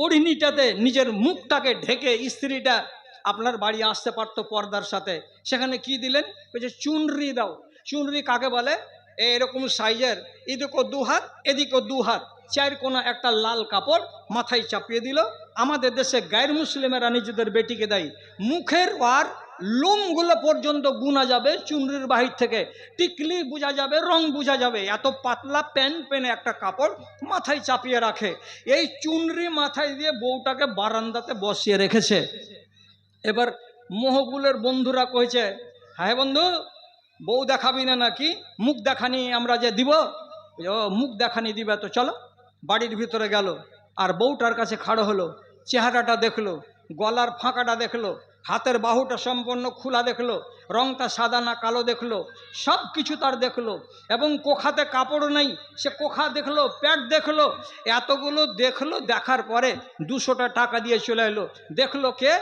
ওড়িনিটাতে নিজের মুখটাকে ঢেকে স্ত্রীটা আপনার বাড়ি আসতে পারতো পর্দার সাথে, সেখানে কি দিলেন? বলছে চুনরি দাও। চুনরি কাকে বলে? এরকম সাইজের, এদিকেও 2 হাত এদিকেও 2 হাত, 4 কোনা একটা লাল কাপড় মাথায় চাপিয়ে দিল। আমাদের দেশে গায়ের মুসলিমেরা নিজেদের বেটিকে দেয়, মুখের আর লোমগুলো পর্যন্ত গুনা যাবে চুনরির বাহির থেকে, টিকলি বোঝা যাবে, রং বোঝা যাবে, এত পাতলা প্যান্ট পেনে একটা কাপড় মাথায় চাপিয়ে রাখে। এই চুনরি মাথায় দিয়ে বউটাকে বারান্দাতে বসিয়ে রেখেছে। এবার মোহগুলের বন্ধুরা কইছে, হ্যাঁ বন্ধু, বউ দেখাবি না নাকি? মুখ দেখানি আমরা যে দিব। ও মুখ দেখানি দিবে তো চলো। বাড়ির ভিতরে গেল, আর বউটার কাছে খাড়ো হলো, চেহারাটা দেখলো, গলার ফাঁকাটা দেখলো, হাতের বাহুটা সম্পূর্ণ খোলা দেখলো, রংটা সাদা না কালো দেখলো, সব কিছু তার দেখলো, এবং কোখাতে কাপড় নেই, সে কোখা দেখলো, প্যাট দেখলো, এতগুলো দেখলো। দেখার পরে 200টা টাকা দিয়ে চলে এলো। দেখলো কে?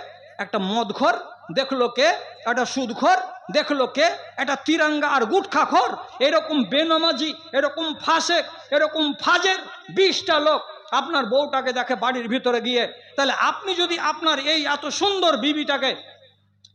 একটা মদখোর। দেখলো কে? একটা সুদখোর। দেখলো কে? একটা তিরাঙ্গা আর গুটখাখোর। এরকম বেনামাজি, এরকম ফাসেক, এরকম ফাজের 20টা লোক আপনার বউটাকে দেখে বাড়ির ভিতরে গিয়ে। তাহলে আপনি যদি আপনার এই এত সুন্দর বিবিটাকে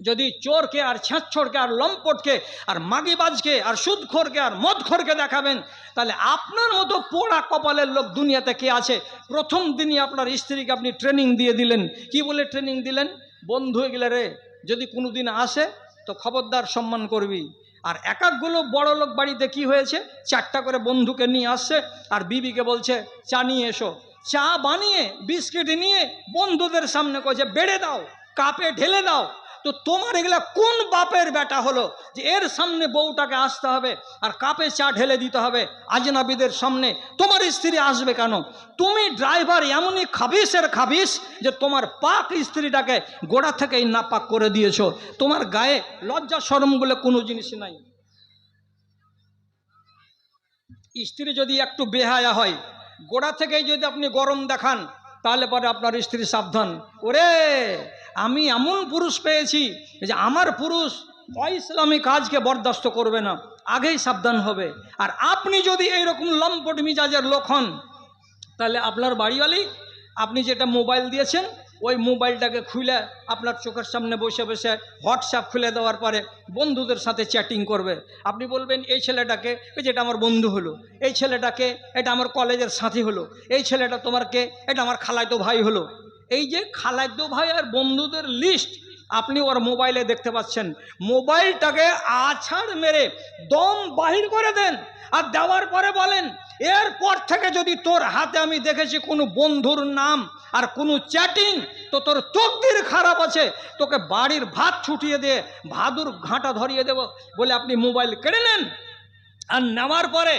যদি চোরকে আর ছ্যাঁচড়কে আর লম্পটকে আর মাগিবাজকে আর সুদখোরকে আর মদখোরকে দেখাবেন, তাহলে আপনার মতো পোড়া কপালের লোক দুনিয়াতে কে আছে? প্রথম দিনই আপনার স্ত্রীকে আপনি ট্রেনিং দিয়ে দিলেন। কি বলে ট্রেনিং দিলেন? বন্ধু এগুলো রে, যদি কোনো দিন আসে তো খবরদার সম্মান করবি। আর এক একগুলো বড় লোক বাড়িতে কি হয়েছে, 4টা করে বন্ধুকে নিয়ে আসছে, আর বিবিকে বলছে চা নিয়ে এসো। চা বানিয়ে বিস্কিট নিয়ে বন্ধুদের সামনে কয়েছে বেড়ে দাও, কাপে ঢেলে দাও। তো তোমার এগুলা কোন বাপের বেটা হলো যে এর সামনে বউটাকে আসতে হবে আর কাপে চা ঢেলে দিতে হবে আজনাবিদের সামনে? তোমার স্ত্রী আসবে কেন? তুমি ড্রাইভার এমনই খাবিসের খাবিস যে তোমার পাক স্ত্রীটাকে গোড়া থেকেই নাপাক করে দিয়েছো। তোমার গায়ে লজ্জা শরম বলে কোনো জিনিস নাই। স্ত্রী যদি একটু বেহায়া হয়, গোড়া থেকেই যদি আপনি গরম দেখান, তাহলে পরে আপনার স্ত্রী সাবধান। ওরে, আমি এমন পুরুষ পেয়েছি যে আমার পুরুষ অইসলামী কাজকে বরদাস্ত করবে না, আগেই সাবধান হবে। আর আপনি যদি এইরকম লম্পট মিজাজের লোক হন, তাহলে আপনার বাড়িওয়ালি আপনি যেটা মোবাইল দিয়েছেন ওই মোবাইলটাকে খুলে আপনার চোখের সামনে বসে বসে হোয়াটসঅ্যাপ খুলে দেওয়ার পরে বন্ধুদের সাথে চ্যাটিং করবে। আপনি বলবেন এই ছেলেটাকে, যেটা আমার বন্ধু হলো, এই ছেলেটাকে, এটা আমার কলেজের সাথী হলো, এই ছেলেটা তোমার কে, এটা আমার খালাতো ভাই হলো। এই যে খালাতো ভাই আর বন্ধুদের লিস্ট আপনি ওর মোবাইলে দেখতে পাচ্ছেন। মোবাইলটাকে আছাড় মেরে দম বাহির করে দেন, আর দেওয়ার পরে বলেন এরপর থেকে যদি তোর হাতে আমি দেখেছি কোনো বন্ধুর নাম আর কোনো চ্যাটিং, তো তোর তকদির খারাপ আছে, তোকে বাড়ির ভাত ছুটিয়ে দিয়ে ভাদুর ঘাঁটা ধরিয়ে দেব বলে আপনি মোবাইল কেড়ে নেন। আর নেওয়ার পরে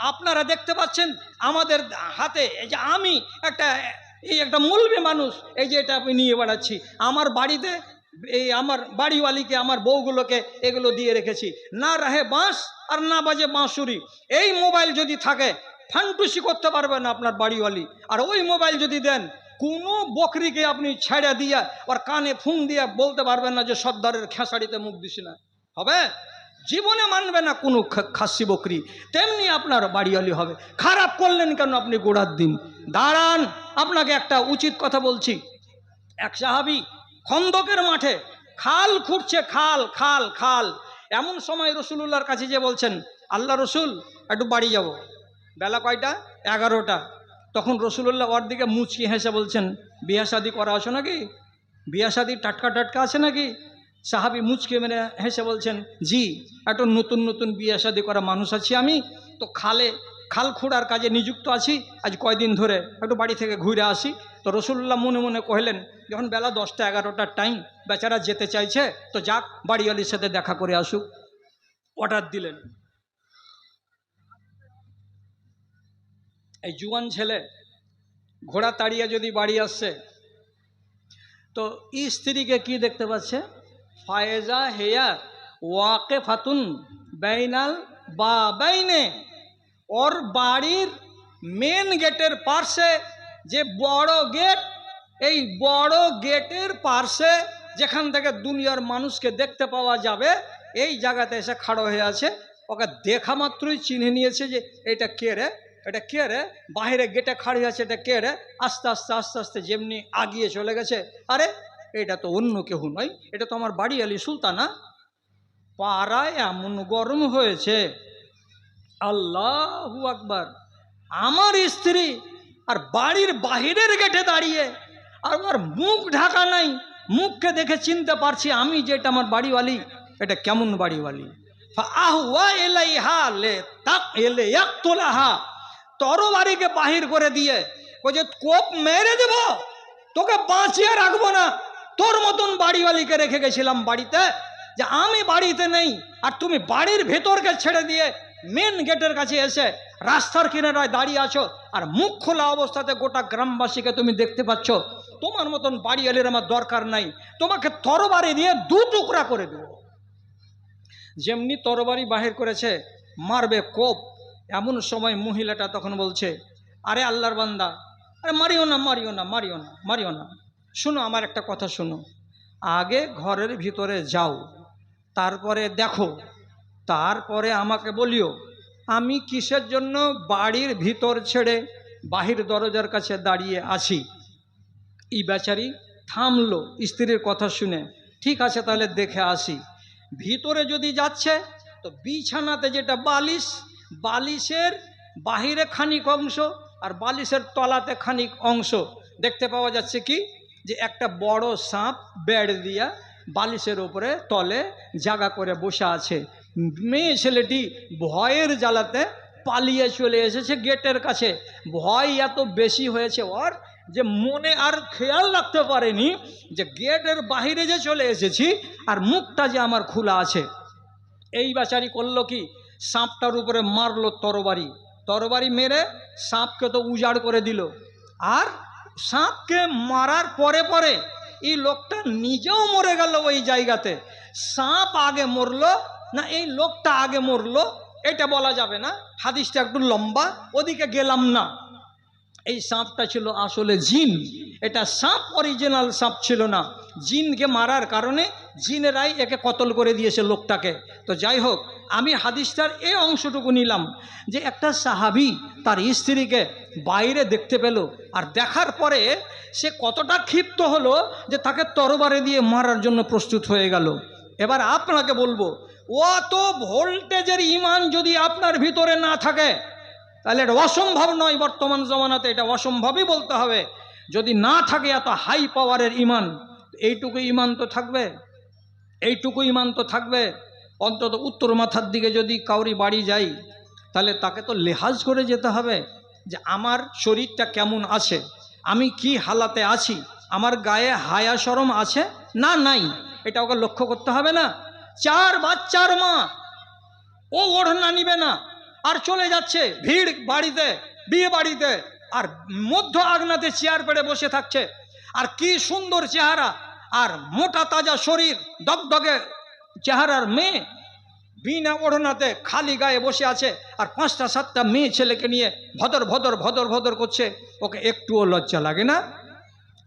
আপনারা দেখতে পাচ্ছেন আমাদের হাতে, এই যে আমি একটা মৌলবি মানুষ, এই যে এটা আমি নিয়ে বেড়াচ্ছি আমার বাড়িতে, এই আমার বাড়িওয়ালিকে, আমার বউগুলোকে এগুলো দিয়ে রেখেছি। না রাহে বাঁশ আর না বাজে বাঁশুরি। এই মোবাইল যদি থাকে ফান্টুসি করতে পারবে না আপনার বাড়িওয়ালি। আর ওই মোবাইল যদি দেন, কোনো বকরিকে আপনি ছেড়ে দিয়ে ওর কানে ফুং দিয়ে বলতে পারবেন না যে সর্দারের খেসাড়িতে মুখ দিস না, হবে? জীবনে মানবে না কোনো খাসি বকরি। তেমনি আপনার বাড়িওয়ালি হবে। খারাপ করলেন কেন আপনি গোড়ার দিন? দাঁড়ান, আপনাকে একটা উচিত কথা বলছি। এক সাহাবী খন্দকের মাঠে খাল খুঁড়ছে, খাল খাল খাল। এমন সময় রসুলুল্লাহর কাছে যে বলছেন, আল্লাহ রসুল একটু বাড়ি যাব। বেলা কয়টা? 11টা। তখন রসুলুল্লাহ ওর দিকে মুচকি হেসে বলছেন, বিয়া শাদি করা আছে নাকি? বিয়া শাদি টাটকা টাটকা আছে নাকি? সাহাবী মুচকে মেরে হেসে বলছেন, জি, একটু নতুন নতুন বিয়া শাদি করা মানুষ আছি আমি, তো খাল খোঁড়ার কাজে নিযুক্ত আছি আজ কয়দিন ধরে, একটু বাড়ি থেকে ঘুরে আসি। তো রসুল্লাহ মনে মনে কহিলেন, যখন বেলা 10টা 11টার টাইম, বেচারা যেতে চাইছে, তো যাক বাড়িওয়ালির সাথে দেখা করে আসুক। অর্ডার দিলেন। এই জুয়ান ছেলে ঘোড়া তাড়িয়ে যদি বাড়ি আসছে, তো স্ত্রীকে কি দেখতে পাচ্ছে? ফায়েজা হেয়া ওয়াকে ফাতুন বাইনাল বা বাইনে। ওর বাড়ির মেন গেটের পার্শ্বে যে বড় গেট, এই বড় গেটের পার্শ্বে যেখান থেকে দুনিয়ার মানুষকে দেখতে পাওয়া যাবে, এই জায়গাতে এসে খাড়ো হয়ে আছে। ওকে দেখা মাত্রই চিনে নিয়েছে যে এটা কে রে, এটা কে রে, বাহিরে গেটে খাড়ি আছে, এটা কে রে? আস্তে আস্তে আস্তে আস্তে যেমনি আগিয়ে চলে গেছে, আরে এটা তো অন্য কেউ নয়, এটা তো আমার বাড়ি আলী সুলতানা। পাড়ায় এমন গরম হয়েছে, আল্লাহু আকবার। আমার স্ত্রী আর বাড়ির বাহিরের গেটে দাঁড়িয়ে, আর আমার মুখ ঢাকা নাই, মুখকে দেখে চিনতে পারছি আমি যে এটা আমার বাড়িওয়ালি। এটা কেমন বাড়িওয়ালি? তরবারিকে বাহির করে দিয়ে যে কোপ মেরে দেব, তোকে বাঁচিয়ে রাখবো না। তোর মতন বাড়িওয়ালিকে রেখে গেছিলাম বাড়িতে, যে আমি বাড়িতে নেই, আর তুমি বাড়ির ভেতরকে ছেড়ে দিয়ে মেন গেটের কাছে এসে রাস্তার কিনারায় দাঁড়িয়ে আছো, আর মুখ খোলা অবস্থাতে গোটা গ্রামবাসীকে তুমি দেখতে পাচ্ছ। তোমার মতন বাড়িওয়ালির আমার দরকার নাই, তোমাকে তরবারি দিয়ে দু টুকরা করে দেব। যেমনি তরবারি বাহির করেছে মারবে কোপ, এমন সময় মহিলাটা তখন বলছে, আরে আল্লাহর বান্দা, আরে মারিও না, মারিও না, মারিও না, মারিও না। শোনো, আমার একটা কথা শোনো, আগে ঘরের ভিতরে যাও, তারপরে দেখো, তারপরে আমাকে বলিও আমি কিসের জন্য বাড়ির ভিতর ছেড়ে বাহির দরজার কাছে দাঁড়িয়ে আছি। এই বেচারি থামলো স্ত্রীর কথা শুনে, ঠিক আছে তাহলে দেখে আসি। ভিতরে যদি যাচ্ছে তো বিছানাতে যেটা বালিশ, বালিশের বাহিরে খানিক অংশ আর বালিশের তলাতে খানিক অংশ দেখতে পাওয়া যাচ্ছে কি, যে একটা বড় সাপ বেড় দিয়া বালিশের ওপরে তলে জাগা করে বসে আছে। মেয়ে ছেলেটি ভয়ের জ্বালাতে পালিয়ে চলে এসেছে গেটের কাছে। ভয় এত বেশি হয়েছে ওর যে মনে আর খেয়াল রাখতে পারেনি যে গেটের বাহিরে যে চলে এসেছি আর মুখটা যে আমার খোলা আছে। এই বেচারি করলো কি, সাপটার উপরে মারলো তরবারি, তরবারি মেরে সাপকে তো উজাড় করে দিল। আর সাপকে মারার পরে পরে এই লোকটা নিজেও মরে গেল ওই জায়গাতে। সাপ আগে মরলো না এই লোকটা আগে মরলো এটা বলা যাবে না, হাদিসটা একটু লম্বা, ওদিকে গেলাম না। এই সাপটা ছিল আসলে জিন, এটা সাপ অরিজিনাল সাপ ছিল না। জিনকে মারার কারণে জিনেরাই একে কতল করে দিয়েছে লোকটাকে। তো যাই হোক, আমি হাদিসটার এই অংশটুকু নিলাম যে একটা সাহাবী তার স্ত্রীকে বাইরে দেখতে পেল, আর দেখার পরে সে কতটা ক্ষিপ্ত হলো যে তাকে তরবারি দিয়ে মারার জন্য প্রস্তুত হয়ে গেল। এবার আপনাকে বলবো, অত ভোল্টেজের ঈমান যদি আপনার ভিতরে না থাকে তাহলে এটা অসম্ভব নয়। বর্তমান জমানাতে এটা অসম্ভবই বলতে হবে। যদি না থাকে এত হাই পাওয়ারের ঈমান, এইটুকু ঈমান তো থাকবে, এইটুকু ঈমান তো থাকবে। অন্তত উত্তর মাথার দিকে যদি কাউরি বাড়ি যাই তাহলে তাকে তো লেহাজ করে যেতে হবে যে আমার শরীরটা কেমন আছে, আমি কি হালাতে আছি, আমার গায়ে হায়া শরম আছে না নাই, এটা ওকে লক্ষ্য করতে হবে না। 4 বাচ্চার মা, ও ওড়না নিবে না আর চলে যাচ্ছে ভিড় বাড়িতে, বিয়ে বাড়িতে, আর মধ্য আগনাতে চেয়ার পেড়ে বসে থাকছে। আর কি সুন্দর চেহারা, আর মোটা তাজা শরীর, দগদগে চেহারার মেয়ে বিনা ওড়নাতে খালি গায়ে বসে আছে, আর 5টা 7টা মেয়ে ছেলেকে নিয়ে ভদর ভদর ভদর ভদর করছে। ওকে একটুও লজ্জা লাগে না?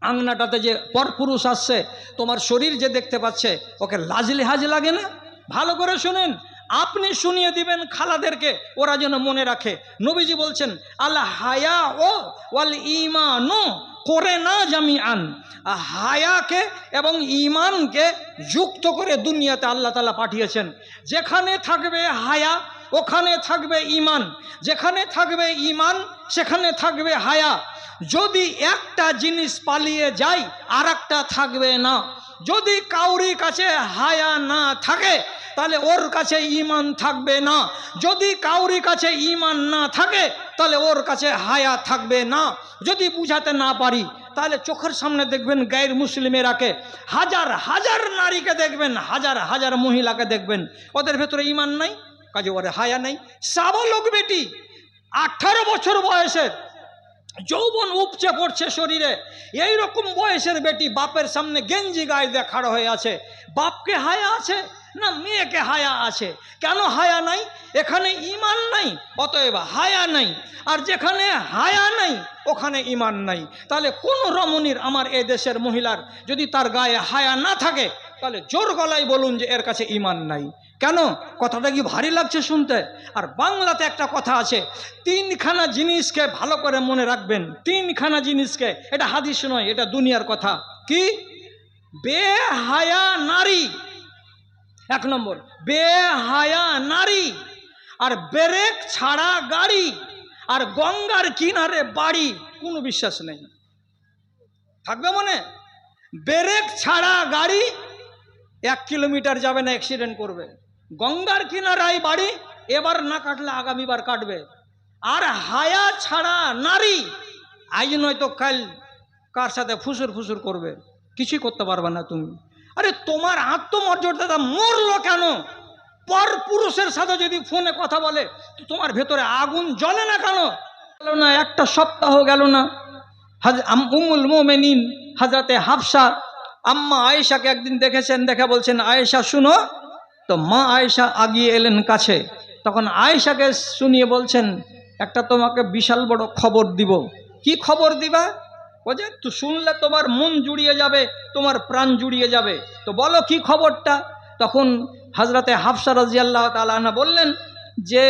আংনাটাতে যে পরপুরুষ আসছে, তোমার শরীর যে দেখতে পাচ্ছে, ওকে লাজ লিহাজ লাগে না? ভালো করে শুনেন, আপনি শুনিয়ে দিবেন খালাদেরকে, ওরা যেন মনে রাখে। নবীজি বলছেন আল হায়া ও ওয়াল ঈমানু করে না জামিআন, হায়াকে এবং ঈমানকে যুক্ত করে দুনিয়াতে আল্লাহ তাআলা পাঠিয়েছেন। যেখানে থাকবে হায়া ওখানে থাকবে ঈমান, যেখানে থাকবে ঈমান সেখানে থাকবে হায়া। যদি একটা জিনিস পালিয়ে যায় আর একটা থাকবে না। যদি কাউরি কাছে হায়া না থাকে তাহলে ওর কাছে ঈমান থাকবে না। যদি কাউরি কাছে ঈমান না থাকে তাহলে ওর কাছে হায়া থাকবে না। যদি বুঝাতে না পারি তাহলে চোখের সামনে দেখবেন গায়ের মুসলিমেরাকে, হাজার হাজার নারীকে দেখবেন, হাজার হাজার মহিলাকে দেখবেন, ওদের ভেতরে ঈমান নাই, কাজে ওর হায়া নাই। সাবালক বেটি 18 বছর বয়সের, যৌবন উপচে পড়ছে শরীরে, এই রকম বয়সের বেটি বাপের সামনে গেঞ্জি গায়ে দিয়ে খাড়া হয়ে আছে। বাপকে হায়া আছে না মেয়েকে হায়া আছে? কেন হায়া নাই? এখানে ঈমান নাই, অতএব হায়া নাই। আর যেখানে হায়া নাই ওখানে ঈমান নাই। তাহলে কোন রমণীর, আমার এ দেশের মহিলার যদি তার গায়ে হায়া না থাকে তাহলে জোর গলায় বলুন যে এর কাছে ঈমান নাই। কেন? কথাটা কি ভারী লাগছে শুনতে? আর বাংলাতে একটা কথা আছে, তিনখানা জিনিসকে ভালো করে মনে রাখবেন, তিনখানা জিনিসকে। এটা হাদিস নয়, এটা দুনিয়ার কথা। কি? বেহায়া নারী, এক নম্বর বেহায়া নারী, আর ব্রেক ছাড়া গাড়ি, আর গঙ্গার কিনারে বাড়ি। কোনো বিশ্বাস নেই, থাকবে মনে? ব্রেক ছাড়া গাড়ি 1 কিলোমিটার যাবে না, অ্যাক্সিডেন্ট করবে। গঙ্গার কিনারায় বাড়ি, এবার না কাটলে আগামীবার কাটবে। আর হায়া ছাড়া নারী, আজ নয়তো কাল কার সাথে ফুসুর ফুসুর করবে, কিছুই করতে পারবে না তুমি। আরে তোমার আত্মমর্যাদা মরলো কেন? পর পুরুষের সাথে যদি ফোনে কথা বলে তো তোমার ভেতরে আগুন জ্বলে না কেন? গেল না, একটা সপ্তাহ গেল না, উম্মুল মুমিনিন হযরতে হাফসা আম্মা আয়েশাকে একদিন দেখেছেন, দেখে বলছেন, আয়েশা শুনো। তো মা আয়েশা আগিয়ে এলেন কাছে, তখন আয়েশাকে শুনিয়ে বলছেন, একটা তোমাকে বিশাল বড় খবর দিব। কি খবর দিবা? বলছে তো শুনলে তোমার মন জুড়িয়ে যাবে, তোমার প্রাণ জুড়িয়ে যাবে। তো বলো কি খবরটা? তখন হযরতে হাফসা রাদিয়াল্লাহু তাআলা আনহা বললেন যে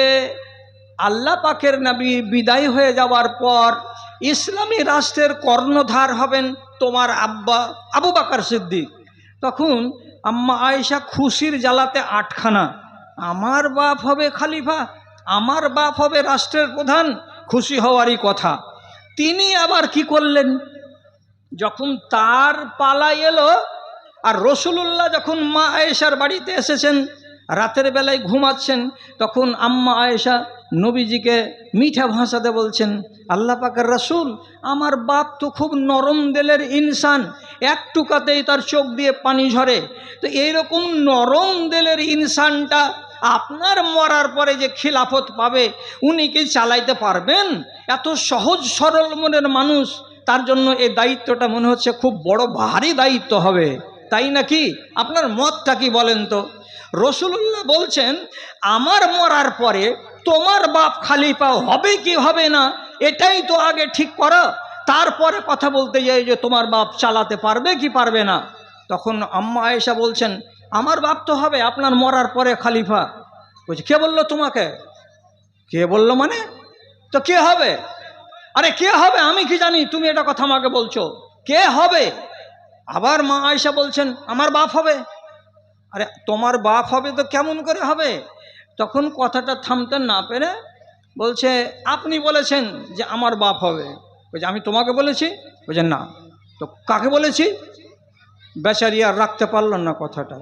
আল্লাহ পাকের নবী বিদায় হয়ে যাওয়ার পর ইসলামী রাষ্ট্রের কর্ণধার হবেন তোমার আব্বা আবু বকর সিদ্দিক। তখন আম্মা আয়েশা খুশির জ্বালাতে আটখানা, আমার বাপ হবে খলিফা, আমার বাপ হবে রাষ্ট্রের প্রধান, খুশি হওয়ারই কথা। তিনি আবার কি করলেন, যখন তার পালা এলো, আর রাসূলুল্লাহ যখন মা আয়েশার বাড়িতে এসেছেন, রাতের বেলায় ঘুমাচ্ছেন, তখন আম্মা আয়েশা নবীজিকে মিঠা ভাষাতে বলছেন, আল্লাহ পাকের রাসূল, আমার বাপ তো খুব নরম দিলের ইনসান, একটুকাতেই তার চোখ দিয়ে পানি ঝরে। তো এইরকম নরম দিলের ইনসানটা আপনার মরার পরে যে খিলাফত পাবে, উনি কি চালাইতে পারবেন? এত সহজ সরল মনের মানুষ, তার জন্য এই দায়িত্বটা মনে হচ্ছে খুব বড় ভারী দায়িত্ব হবে, তাই নাকি? আপনার মতটা কি বলেন তো? রাসূলুল্লাহ বলছেন, আমার মরার পরে তোমার বাপ খলিফা হবে কি হবে না, এটাই তো আগে ঠিক করো, তারপরে কথা বলতে যাই যে তোমার বাপ চালাতে পারবে কি পারবে না। তখন আম্মা আয়েশা বলছেন, আমার বাপ তো হবে আপনার মরার পরে খলিফা। বলছে, কে বললো তোমাকে? কে বললো মানে? তো কে হবে? আরে কে হবে আমি কি জানি, তুমি এটা কথা আমাকে বলছো, কে হবে? আবার মা আয়েশা বলছেন, আমার বাপ হবে। আরে তোমার বাপ হবে তো কেমন করে হবে? তখন কথাটা থামতে না পেরে বলছে, আপনি বলেছেন যে আমার বাপ হবে। বলছে, আমি তোমাকে বলেছি? বলছে, না। তো কাকে বলেছি? বেচারি আর রাখতে পারল না কথাটা।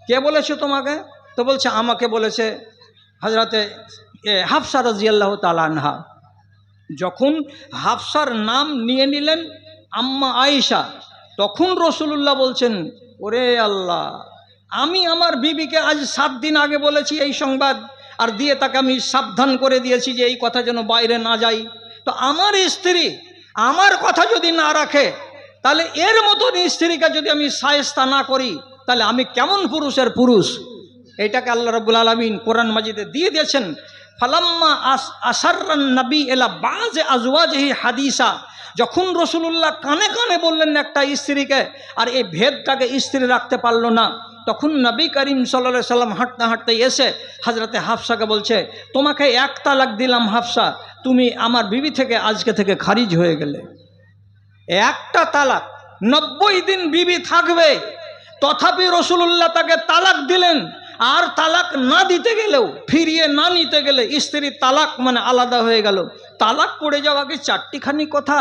কে বলেছে তোমাকে? তো বলছে, আমাকে বলেছে হযরতে হাফসা রাদিয়াল্লাহু তাআলা আনহা। যখন হাফসার নাম নিয়ে নিলেন আম্মা আয়েশা, তখন রাসূলুল্লাহ বলছেন, ওরে আল্লাহ, আমি আমার বিবিকে আজ 7 দিন আগে বলেছি এই সংবাদ, আর দিয়ে তাকে আমি সাবধান করে দিয়েছি যে এই কথা যেন বাইরে না যায়। তো আমার স্ত্রী আমার কথা যদি না রাখে, তাহলে এর মতন স্ত্রীকে যদি আমি শায়েস্তা না করি, তাহলে আমি কেমন পুরুষের পুরুষ? এইটাকে আল্লাহ রাব্বুল আলামিন কোরআন মাজিদে দিয়ে দিয়েছেন। ফালাম্মা আসাররান নবী ইলা বাযি আজওয়াজিহি হাদিসা, যখন রাসূলুল্লাহ কানে কানে বললেন একটা স্ত্রীকে, আর এই ভেদটাকে স্ত্রী রাখতে পারলো না, তখন নবী করিম সাল্লাল্লাহু আলাইহি সাল্লাম হাঁটতে হাঁটতে এসে হযরতে হাফসাকে বলছে, তোমাকে 1 তালাক দিলাম হাফসা, তুমি আমার বিবি থেকে আজকে থেকে খারিজ হয়ে গেলে। একটা তালাক, 90 দিন বিবি থাকবে, তথাপি রাসূলুল্লাহ তাকে তালাক দিলেন। আর তালাক না দিতে গেলেও, ফিরিয়ে না নিতে গেলে স্ত্রীর তালাক মানে আলাদা হয়ে গেল। তালাক পড়ে যাওয়া কি 4টিখানি কথা?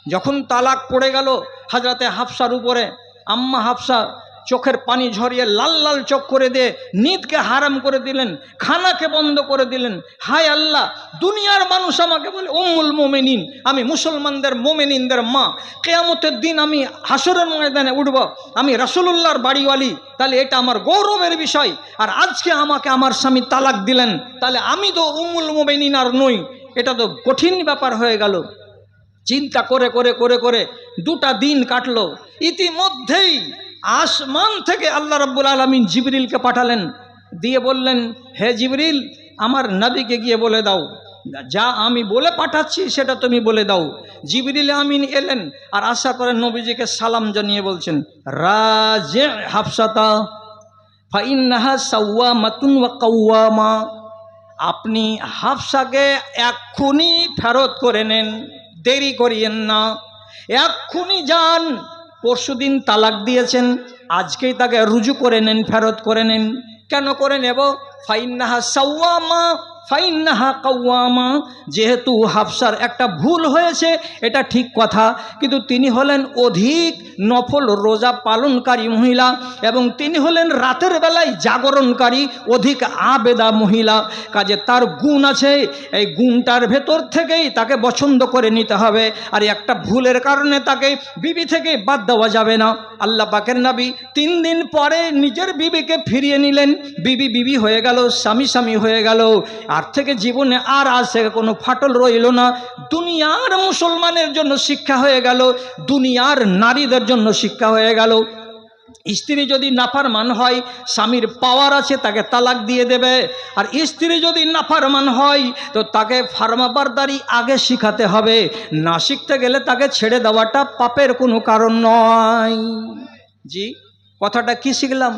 যখন তালাক পড়ে গেল হযরতে হাফসার উপরে, আম্মা হাফসা চোখের পানি ঝরিয়ে লাল লাল চোখ করে দিয়ে নিদকে হারাম করে দিলেন, খানাকে বন্ধ করে দিলেন। হায় আল্লাহ, দুনিয়ার মানুষ আমাকে বলে উম্মুল মুমিনিন, আমি মুসলমানদের মুমিনিনদের মা, কিয়ামতের দিন আমি হাসরের ময়দানে উঠব, আমি রাসূলুল্লাহর বাড়িওয়ালি, তাহলে এটা আমার গৌরবের বিষয়। আর আজকে আমাকে আমার স্বামী তালাক দিলেন, তাহলে আমি তো উম্মুল মুমিনিন আর নই, এটা তো কঠিন ব্যাপার হয়ে গেল। চিন্তা করে করে করে করে 2টা দিন কাটলো। ইতিমধ্যেই আসমান থেকে আল্লাহ রাব্বুল আলামিন জিবরিলকে পাঠালেন, দিয়ে বললেন, হে জিবরিল, আমার নবীকে গিয়ে বলে দাও, যা আমি বলে পাঠাচ্ছি সেটা তুমি বলে দাও। জিবরিল আমিন এলেন, আর আশা করে নবীজিকে সালাম জানিয়ে বলছেন, রাজি হাফসাতা, ফাইন্নাহা সাওয়ামাতুন ওয়া কাওয়ামা, আপনি হাফসাকে এক্ষুনি ফেরত করে নেন, দেরি করিয়েন না, এক্ষুনি যান। পরশুদিন তালাক দিয়েছেন, আজকেই তাকে রুজু করে নেন, ফেরত করে নেন। কেন করে নেব? ফাইন্নাহা সাওয়ামা ফাইন্নাহা কাওয়ামা, যেহেতু হাফসার একটা ভুল হয়েছে এটা ঠিক কথা, কিন্তু তিনি হলেন অধিক নফল রোজা পালনকারী মহিলা এবং তিনি হলেন রাতের বেলায় জাগরণকারী অধিক আবেদা মহিলা, কাজে তার গুণ আছে, এই গুণটার ভেতর থেকেই তাকে পছন্দ করে নিতে হবে। আর একটা ভুলের কারণে তাকে বিবি থেকে বাদ দেওয়া যাবে না। আল্লাহ পাকের নবী 3 দিন পরে নিজের বিবিকে ফিরিয়ে নিলেন, বিবি বিবি হয়ে গেল, স্বামী স্বামী হয়ে গেল। আর থেকে জীবনে আর আসে কোনো ফাটল রইল না। দুনিয়ার মুসলমানের জন্য শিক্ষা হয়ে গেল, দুনিয়ার নারীদের জন্য শিক্ষা হয়ে গেল। স্ত্রী যদি নাফরমান হয়, স্বামীর পাওয়ার আছে তাকে তালাক দিয়ে দেবে। আর স্ত্রী যদি নাফরমান হয় তো তাকে ফার্মাবারদারি আগে শিখাতে হবে, না শিখতে গেলে তাকে ছেড়ে দেওয়াটা পাপের কোনো কারণ নয়। জি, কথাটা কি শিখলাম?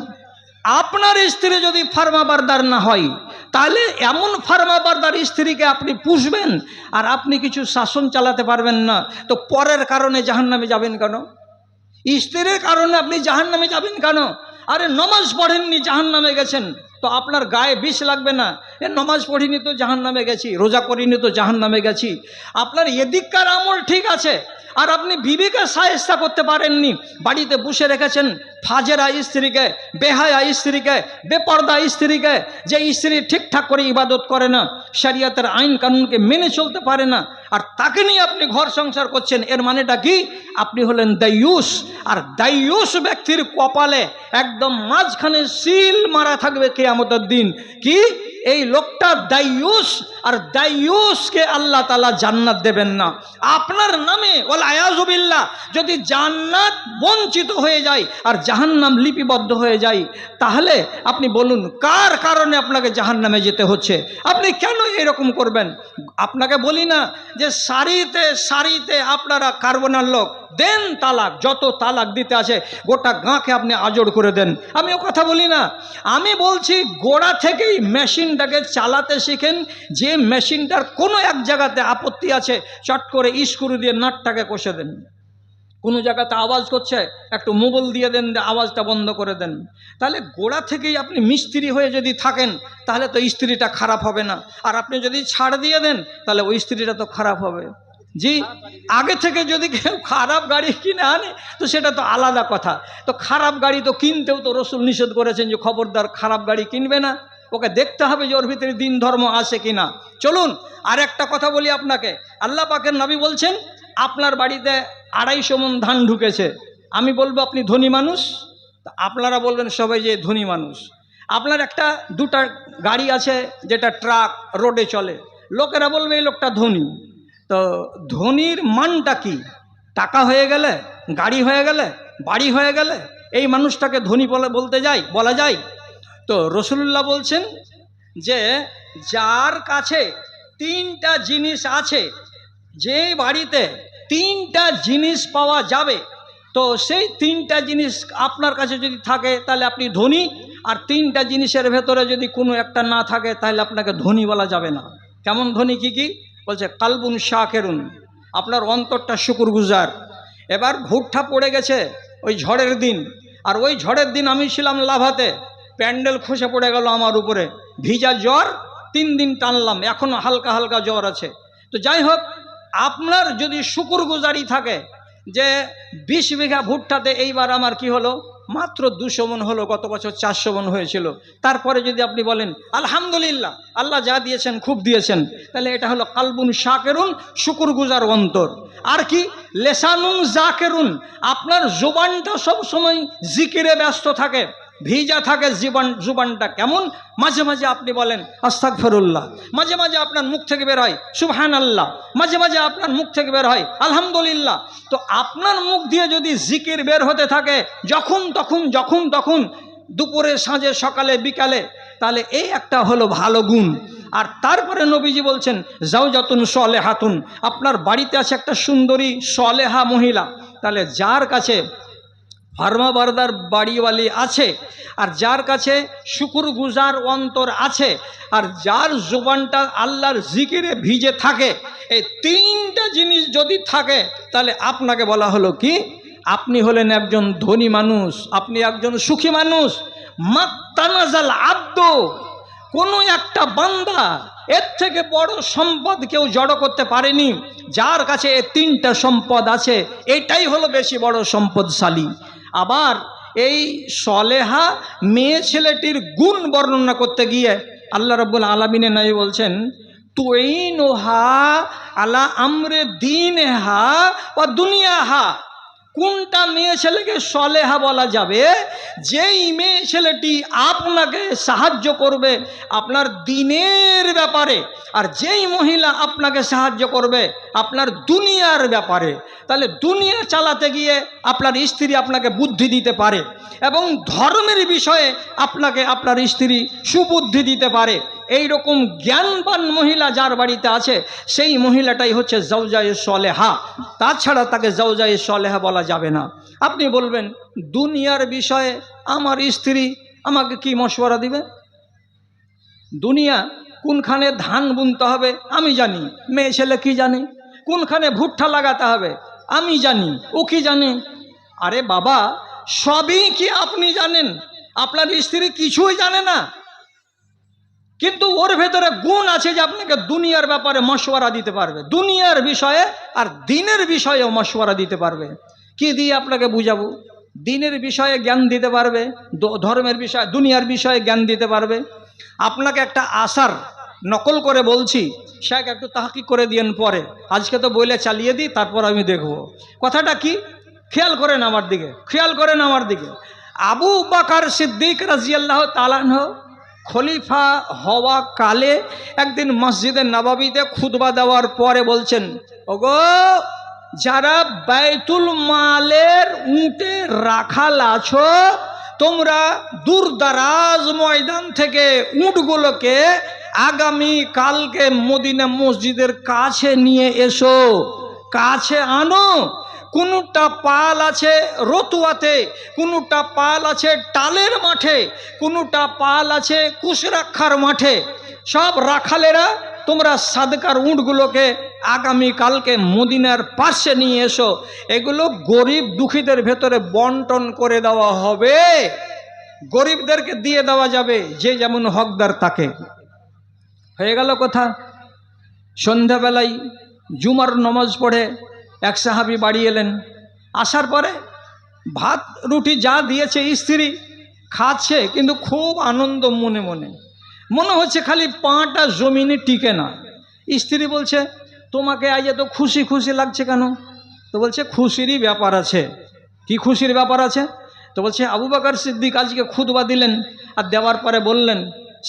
আপনার স্ত্রী যদি ফার্মাবারদার না হয় তাহলে এমন ফার্মাবারদার স্ত্রীকে আপনি পুষবেন আর আপনি কিছু শাসন চালাতে পারবেন না, তো পরের কারণে জাহান্নামে যাবেন কেন? স্ত্রীর কারণে আপনি জাহান্নামে যাবেন কেন? আরে নমাজ পড়েননি জাহান্নামে গেছেন, তো আপনার গায়ে বিষ লাগবে না? নমাজ পড়িনি তো জাহান্নামে গেছি, রোজা করিনি তো জাহান্নামে গেছি। আপনার এদিককার আমল ঠিক আছে আর আপনি বিবিকে সায়স্তা করতে পারেননি, বাড়িতে বসে রেখেছেন ফাজেরা স্ত্রীকে, বেহায়া স্ত্রীকে, বেপর্দা স্ত্রীকে, যে স্ত্রী ঠিকঠাক করে ইবাদত করে না, শরিয়তের আইন কানুনকে মেনে চলতে পারে না, আর তাকে নিয়ে আপনি ঘর সংসার করছেন। এর মানেটা কি? আপনি হলেন দাইয়ুস। আর দাইয়ুস ব্যক্তির কপালে একদম মাঝখানে সিল মারা থাকবে কিয়ামতের দিন। কি? এই লোকটা দাইয়ুস, আর দাইয়ুসকে আল্লাহ তাআলা জান্নাত দেবেন না। আপনার নামে ওয়াল আয়াযু বিল্লাহ যদি জান্নাত বঞ্চিত হয়ে যায় আর জাহান্নাম লিপিবদ্ধ হয়ে যায়, তাহলে আপনি বলুন কার কারণে আপনাকে জাহান্নামে যেতে হচ্ছে? আপনি কেন এরকম করবেন? আপনাকে বলি না যে সারিতে সারিতে আপনারা কার্বনার লোক দেন তালাক, যত তালাক দিতে আছে গোটা গাঁকে আপনি আজড় করে দেন। আমি ও কথা বলি না, আমি বলছি গোড়া থেকেই মেশিনটাকে চালাতে শিখেন। যে মেশিনটার কোনো এক জায়গাতে আপত্তি আছে চট করে স্ক্রু দিয়ে নাটটাকে কষে দেন। কোনো জায়গাতে আওয়াজ করছে একটু মোবল দিয়ে দেন, আওয়াজটা বন্ধ করে দেন। তাহলে গোড়া থেকেই আপনি মিস্ত্রি হয়ে যদি থাকেন তাহলে তো স্ত্রীটা খারাপ হবে না। আর আপনি যদি ছাড় দিয়ে দেন তাহলে ওই স্ত্রীটা তো খারাপ হবে। জি, আগে থেকে যদি কেউ খারাপ গাড়ি কিনে আনে তো সেটা তো আলাদা কথা। তো খারাপ গাড়ি তো কিনতেও তো রসুল নিষেধ করেছেন যে খবরদার খারাপ গাড়ি কিনবে না, ওকে দেখতে হবে যে ওর ভিতরে দিন ধর্ম আছে কিনা। চলুন আর একটা কথা বলি আপনাকে। আল্লাহ পাকের নবী বলছেন আপনার বাড়িতে 250 মণ ধান ঢুকেছে, আমি বলবো আপনি ধনী মানুষ, আপনারা বলবেন সবাই যে ধনী মানুষ। আপনার একটা দুটা গাড়ি আছে যেটা ট্রাক রোডে চলে, লোকেরা বলবে এই লোকটা ধনী। তো ধনীর মানটা কি? টাকা হয়ে গেলে, গাড়ি হয়ে গেলে, বাড়ি হয়ে গেলে এই মানুষটাকে ধনী বলা যায়? তো রাসূলুল্লাহ বলছেন যে যার কাছে 3টা জিনিস আছে, যে বাড়িতে 3টা জিনিস পাওয়া যাবে, তো সেই 3টা জিনিস আপনার কাছে যদি থাকে তাহলে আপনি ধনী। আর 3টা জিনিসের ভেতরে যদি কোনো একটা না থাকে তাহলে আপনাকে ধনী বলা যাবে না। কেমন ধনী? কি কি বলছে? কালবুন শাকেরুন, আপনার অন্তরটা শুকরগুজার। এবার ভুট্টা পড়ে গেছে ওই ঝড়ের দিন, আর ওই ঝড়ের দিন আমি ছিলাম লাভাতে, প্যান্ডেল খসে পড়ে গেল আমার উপরে, ভিজা জ্বর, 3 দিন টানলাম, এখনো হালকা হালকা জ্বর আছে। তো যাই হোক, আপনার যদি শুকরগুজারি থাকে যে 20 বিঘা ভুট্টাতে এইবার আমার কি হলো, মাত্র 200 মণ হলো, গত বছর 400 মণ হয়েছিল, তারপরে যদি আপনি বলেন আলহামদুলিল্লাহ আল্লাহ যা দিয়েছেন খুব দিয়েছেন, তাহলে এটা হলো কালবুন শাকেরুন, শুকরগুজার অন্তর। আর কি? লেসানুন জাকেরুন, আপনার জুবানটা সব সময় জিকিরে ব্যস্ত থাকে, ভিজা থাকে জুবানটা। কেমন? মাঝে মাঝে আপনি বলেন আস্তাগফিরুল্লাহ, মাঝে মাঝে আপনার মুখ থেকে বের হয় সুবহানাল্লাহ, মাঝে মাঝে আপনার মুখ থেকে বের হয় আলহামদুলিল্লাহ। তো আপনার মুখ দিয়ে যদি জিকির বের হতে থাকে যখন তখন দুপুরে, সাঁঝে, সকালে, বিকালে, তাহলে এই একটা হলো ভালো গুণ। আর তারপরে নবীজি বলছেন জাওজাতুন সলেহাতুন, আপনার বাড়িতে আছে একটা সুন্দরী সলেহা মহিলা, তাহলে যার কাছে ফার্মাবারদার বাড়িওয়ালি আছে, আর যার কাছে শুকুরগুজার অন্তর আছে, আর যার জোবানটা আল্লাহর জিকিরে ভিজে থাকে, এই তিনটা জিনিস যদি থাকে তাহলে আপনাকে বলা হলো কি, আপনি হলেন একজন ধনী মানুষ, আপনি একজন সুখী মানুষ। মাত্তানাজাল আব্দ, কোনো একটা বান্দা এর থেকে বড় সম্পদ কেউ জড়ো করতে পারেনি। যার কাছে এই তিনটা সম্পদ আছে, এটাই হলো বেশি বড় সম্পদশালী। আবার এই সলেহা মেয়ে ছেলেটির গুণ বর্ণনা করতে গিয়ে আল্লাহ রাব্বুল আলামিনের নবী বলছেন, তুইনুহা আলা আমরে দীনহা ওয়া দুনিয়াহা। কোনটা মেয়ে ছেলেকে সলেহা বলা যাবে? যেই মেয়ে ছেলেটি আপনাকে সাহায্য করবে আপনার দিনের ব্যাপারে, আর যেই মহিলা আপনাকে সাহায্য করবে আপনার দুনিয়ার ব্যাপারে। তাহলে দুনিয়া চালাতে গিয়ে আপনার স্ত্রী আপনাকে বুদ্ধি দিতে পারে, এবং ধর্মের বিষয়ে আপনাকে আপনার স্ত্রী সুবুদ্ধি দিতে পারে। এই রকম জ্ঞানবান মহিলা যার বাড়িতে আছে, সেই মহিলাটাই হচ্ছে জাওজায়ে সলেহা। তাছাড়া তাকে জাওজায়ে সলেহা বলা যাবে না। আপনি বলবেন, দুনিয়ার বিষয়ে আমার স্ত্রী আমাকে কি মশওয়ারা দিবে? দুনিয়া কোনখানে ধান বুনতে হবে আমি জানি, মেয়ে ছেলে কি জানে? কোনখানে ভুট্টা লাগাতে হবে আমি জানি, ও কি জানে? আরে বাবা, সবই কি আপনি জানেন? আপনার স্ত্রী কিছুই জানে না, কিন্তু ওর ভেতরে গুণ আছে যে আপনাকে দুনিয়ার ব্যাপারে মশওয়ারা দিতে পারবে, দুনিয়ার বিষয়ে আর দিনের বিষয়েও মশওয়ারা দিতে পারবে। কি দিয়ে আপনাকে বুঝাবো? দিনের বিষয়ে জ্ঞান দিতে পারবে, ধর্মের বিষয়ে, দুনিয়ার বিষয়ে জ্ঞান দিতে পারবে। আপনাকে একটা আসার নকল করে বলছি, শেখ একটু তাহকিক করে দিয়েন পরে, আজকে তো বইলে চালিয়ে দিই, তারপর আমি দেখব কথাটা কি। খেয়াল করেন আমার দিকে, খেয়াল করেন আমার দিকে। আবু বকর সিদ্দিক রাদিয়াল্লাহু তাআলা আনহু খলিফা হওয়া কালে একদিন মসজিদে নববীতে খুতবা দেওয়ার পরে বলছেন, ওগো যারা বাইতুল মালের উটে রাখাল আছো, তোমরা দূরদারাজ ময়দান থেকে উটগুলোকে আগামী কালকে মদিনা মসজিদের কাছে নিয়ে এসো, কাছে আনো। কোনোটা পাল আছে রতুয়াতে, কোনোটা পাল আছে টালের মাঠে, কোনোটা পাল আছে কুশরাক্ষার মাঠে। সব রাখালেরা তোমরা সাদকার উটগুলোকে আগামী কালকে মদিনার পাশে নিয়ে এসো, এগুলো গরিব দুঃখীদের ভেতরে বন্টন করে দেওয়া হবে, গরিবদেরকে দিয়ে দেওয়া যাবে, যে যেমন হকদার তাকে। হয়ে গেল কথা। সন্ধ্যাবেলায় জুমার নমাজ পড়ে এক সাহাবী বাড়ি এলেন। আসার পরে ভাত রুটি যা দিয়েছে স্ত্রী খাচ্ছে, কিন্তু খুব আনন্দ মনে মনে, মনে হচ্ছে খালি পাটা জমিনে টিকে না। স্ত্রী বলছে, তোমাকে আজ এত খুশি খুশি লাগছে কেন? তো বলছে, খুশিরই ব্যাপার আছে। কি খুশির ব্যাপার আছে? তো বলছে, আবু বকর সিদ্দিক আজকে খুতবা দিলেন, আর দেওয়ার পরে বললেন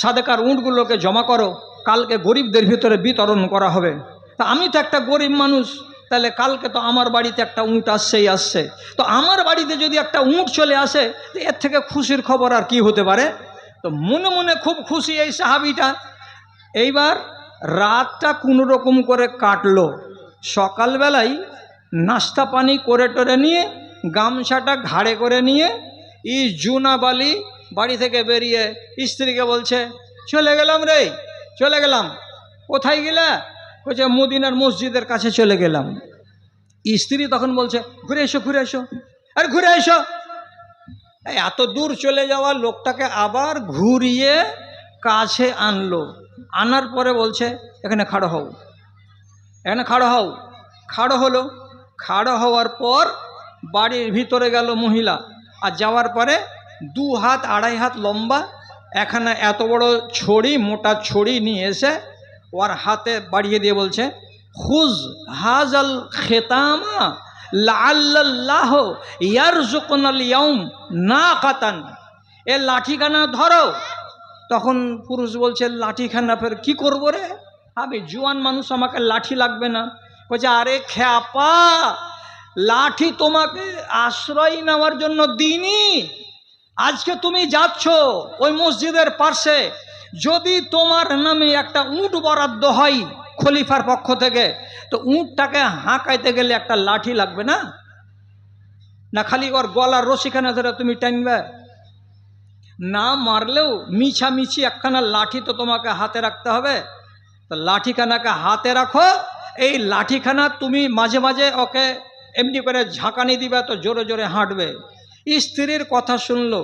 সাদেকার উটগুলোকে জমা করো, কালকে গরিবদের ভিতরে বিতরণ করা হবে। তা আমি তো একটা গরিব মানুষ, তাহলে কালকে তো আমার বাড়িতে একটা উট আসছেই আসছে, তো আমার বাড়িতে যদি একটা উট চলে আসে, এর থেকে খুশির খবর আর কি হতে পারে? তো মনে মনে খুব খুশি এই সাহাবিটা। এইবার রাতটা কোনো রকম করে কাটলো। সকালবেলায় নাস্তা পানি করে টোরে নিয়ে, গামছাটা ঘাড়ে করে নিয়ে জুনাবালি বাড়ি থেকে বেরিয়ে স্ত্রীকে বলছে, চলে গেলাম রে, চলে গেলাম। কোথায় গেলা? বলছে, মদিনার মসজিদের কাছে চলে গেলাম। স্ত্রী তখন বলছে, ঘুরে এসো, ঘুরে এসো, আরে ঘুরে এসো। এত দূর চলে যাওয়া লোকটাকে আবার ঘুরিয়ে কাছে আনলো। আনার পরে বলছে, এখানে খাড়ো হও, এখানে খাড়ো হও। খাড়ো হলো। খাড়ো হওয়ার পর বাড়ির ভিতরে গেল মহিলা, আর যাওয়ার পরে 2 হাত 2.5 হাত লম্বা এখানে এত বড় ছড়ি, মোটা ছড়ি নিয়ে এসে ওর হাতে বাড়িয়ে দিয়ে বলছে, খুজ হাজাল খেতামা লাআল্লাল্লাহ ইয়ারযুকুনাল ইয়াউম নাকাতান। এ লাঠিখানা ধরো। তখন পুরুষ বলছে, লাঠিখানা ফের কি করবো রে, আমি জোয়ান মানুষ, আমাকে লাঠি লাগবে না। বলছে, আরে খ্যাপা, লাঠি তোমাকে আশ্রয় নেওয়ার জন্য দিইনি। আজকে তুমি যাচ্ছ ওই মসজিদের পাশে, যদি তোমার নামে একটা উট বরাদ্দ হয় খলিফার পক্ষ থেকে, তো উটটাকে হাঁকাইতে গেলে একটা লাঠি লাগবে না? না খালি ওর গলার রশিখানা ধরে তুমি টানবে? না মারলেও মিছামিছি একখানা লাঠি তো তোমাকে হাতে রাখতে হবে। তো লাঠিখানাকে হাতে রাখো, এই লাঠিখানা তুমি মাঝে মাঝে ওকে এমনি করে ঝাঁকানি দিবে তো জোরে জোরে হাঁটবে। স্ত্রীর কথা শুনলো,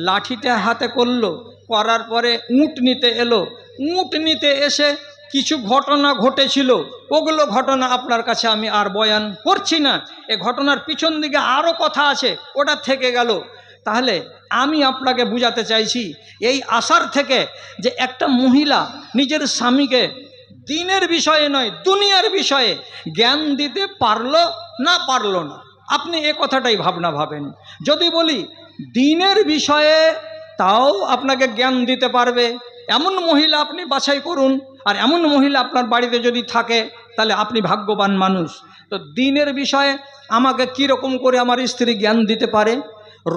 লাঠিটা হাতে করলো, করার পরে উট নিতে এলো। উট নিতে এসে কিছু ঘটনা ঘটেছিল, ওগুলো ঘটনা আপনার কাছে আমি আর বয়ান করছি না। এ ঘটনার পিছন দিকে আরও কথা আছে, ওটা থেকে গেল। তাহলে আমি আপনাকে বুঝাতে চাইছি এই আশার থেকে যে একটা মহিলা নিজের স্বামীকে দিনের বিষয়ে নয় দুনিয়ার বিষয়ে জ্ঞান দিতে পারলো না পারলো না, আপনি এ কথাটাই ভাবনা ভাবেন। যদি বলি দিনের বিষয়ে তাও আপনাকে জ্ঞান দিতে পারবে এমন মহিলা আপনি বাছাই করুন, আর এমন মহিলা আপনার বাড়িতে যদি থাকে তাহলে আপনি ভাগ্যবান মানুষ। তো দিনের বিষয়ে আমাকে কীরকম করে আমার স্ত্রী জ্ঞান দিতে পারে?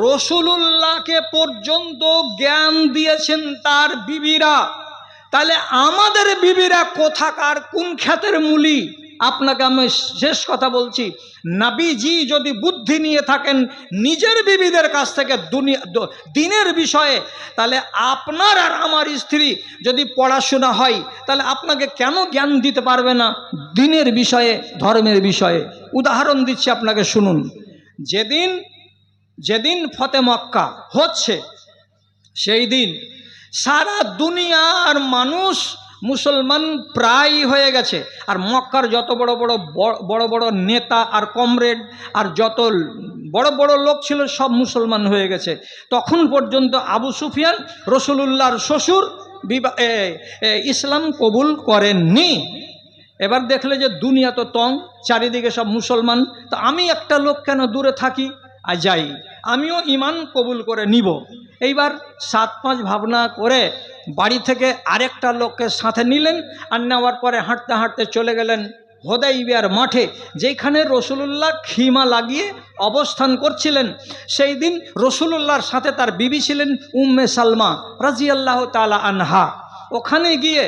রসুলুল্লাহকে পর্যন্ত জ্ঞান দিয়েছেন তার বিবিরা, তাহলে আমাদের বিবিরা কোথাকার কোন খ্যাতের মূলি? আপনাকে আমি শেষ কথা বলছি, নবীজি যদি বুদ্ধি নিয়ে থাকেন নিজের বিবিদের কাছ থেকে দিনের বিষয়ে, তাহলে আপনার আর আমার স্ত্রী যদি পড়াশোনা হয় তাহলে আপনাকে কেন জ্ঞান দিতে পারবে না দিনের বিষয়ে, ধর্মের বিষয়ে? উদাহরণ দিচ্ছি আপনাকে, শুনুন। যেদিন ফতে মক্কা হচ্ছে সেই দিন সারা দুনিয়ার মানুষ মুসলমান প্রায় হয়ে গেছে, আর মক্কার যত বড় বড় নেতা আর কমরেড আর যত বড় বড় লোক ছিল সব মুসলমান হয়ে গেছে। তখন পর্যন্ত আবু সুফিয়ান রসুলুল্লাহর শ্বশুর ইসলাম কবুল করেননি। এবার দেখলে যে দুনিয়া তো তং, চারিদিকে সব মুসলমান, তো আমি একটা লোক কেন দূরে থাকি, আর যাই আমিও ঈমান কবুল করে নিব। এইবার 7-5 ভাবনা করে বাড়ি থেকে আরেকটা লোককে সাথে নিলেন, আর নেওয়ার পরে হাঁটতে হাঁটতে চলে গেলেন হুদাইবিয়ার মাঠে, যেখানে রসুলুল্লাহ খিমা লাগিয়ে অবস্থান করছিলেন। সেই দিন রসুলুল্লাহর সাথে তার বিবি ছিলেন উম্মে সালমা রাজিয়াল্লাহু তাআলা আনহা। ওখানে গিয়ে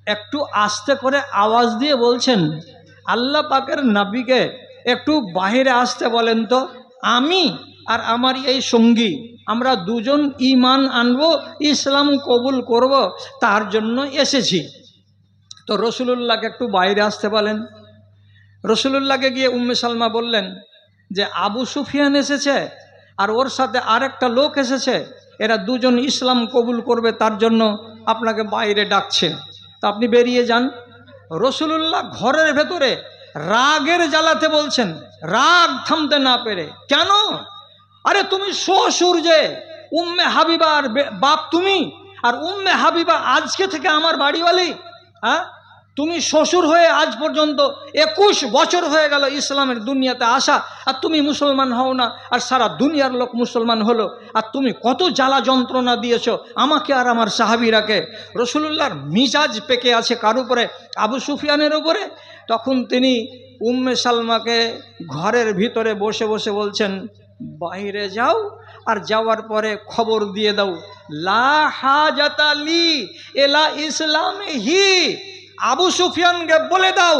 একটু আস্তে করে আওয়াজ দিয়ে বলছেন, আল্লাহ পাকের নবীকে একটু বাইরে আসতে বলেন তো, আমি আর আমার এই সঙ্গী আমরা দুজন ঈমান আনব, ইসলাম কবুল করব, তার জন্য এসেছি। তো রসুলুল্লাহকে একটু বাইরে আসতে বলেন। রসুলুল্লাহকে গিয়ে উম্মে সালমা বললেন যে আবু সুফিয়ান এসেছে আর ওর সাথে আরেকটা লোক এসেছে, এরা দুজন ইসলাম কবুল করবে, তার জন্য আপনাকে বাইরে ডাকছে, তো আপনি বেরিয়ে যান। রসুলুল্লাহ ঘরের ভেতরে রাগের জ্বালাতে বলছেন, রাগ থামতে না পেরে, কেন? আরে তুমি শ্বশুর যে, উম্মে হাবিবার বাপ তুমি, আর উম্মে হাবিবা আজকে থেকে আমার বাড়িওয়ালি। হ্যাঁ, তুমি শ্বশুর হয়ে আজ পর্যন্ত 21 বছর হয়ে গেল ইসলামের দুনিয়াতে আসা, আর তুমি মুসলমান হও না, আর সারা দুনিয়ার লোক মুসলমান হলো, আর তুমি কত জ্বালা যন্ত্রণা দিয়েছো আমাকে আর আমার সাহাবীরাকে। রসুলুল্লাহর মিজাজ পেকে আছে কার উপরে? আবু সুফিয়ানের উপরে। তখন তিনি উম্মে সালমাকে ঘরের ভিতরে বসে বসে বলছেন, বাইরে যাও, আর যাওয়ার পরে খবর দিয়ে দাও, লা হাজাতা লি ইলা ইসলামিহি। আবু সুফিয়ানকে বলে দাও,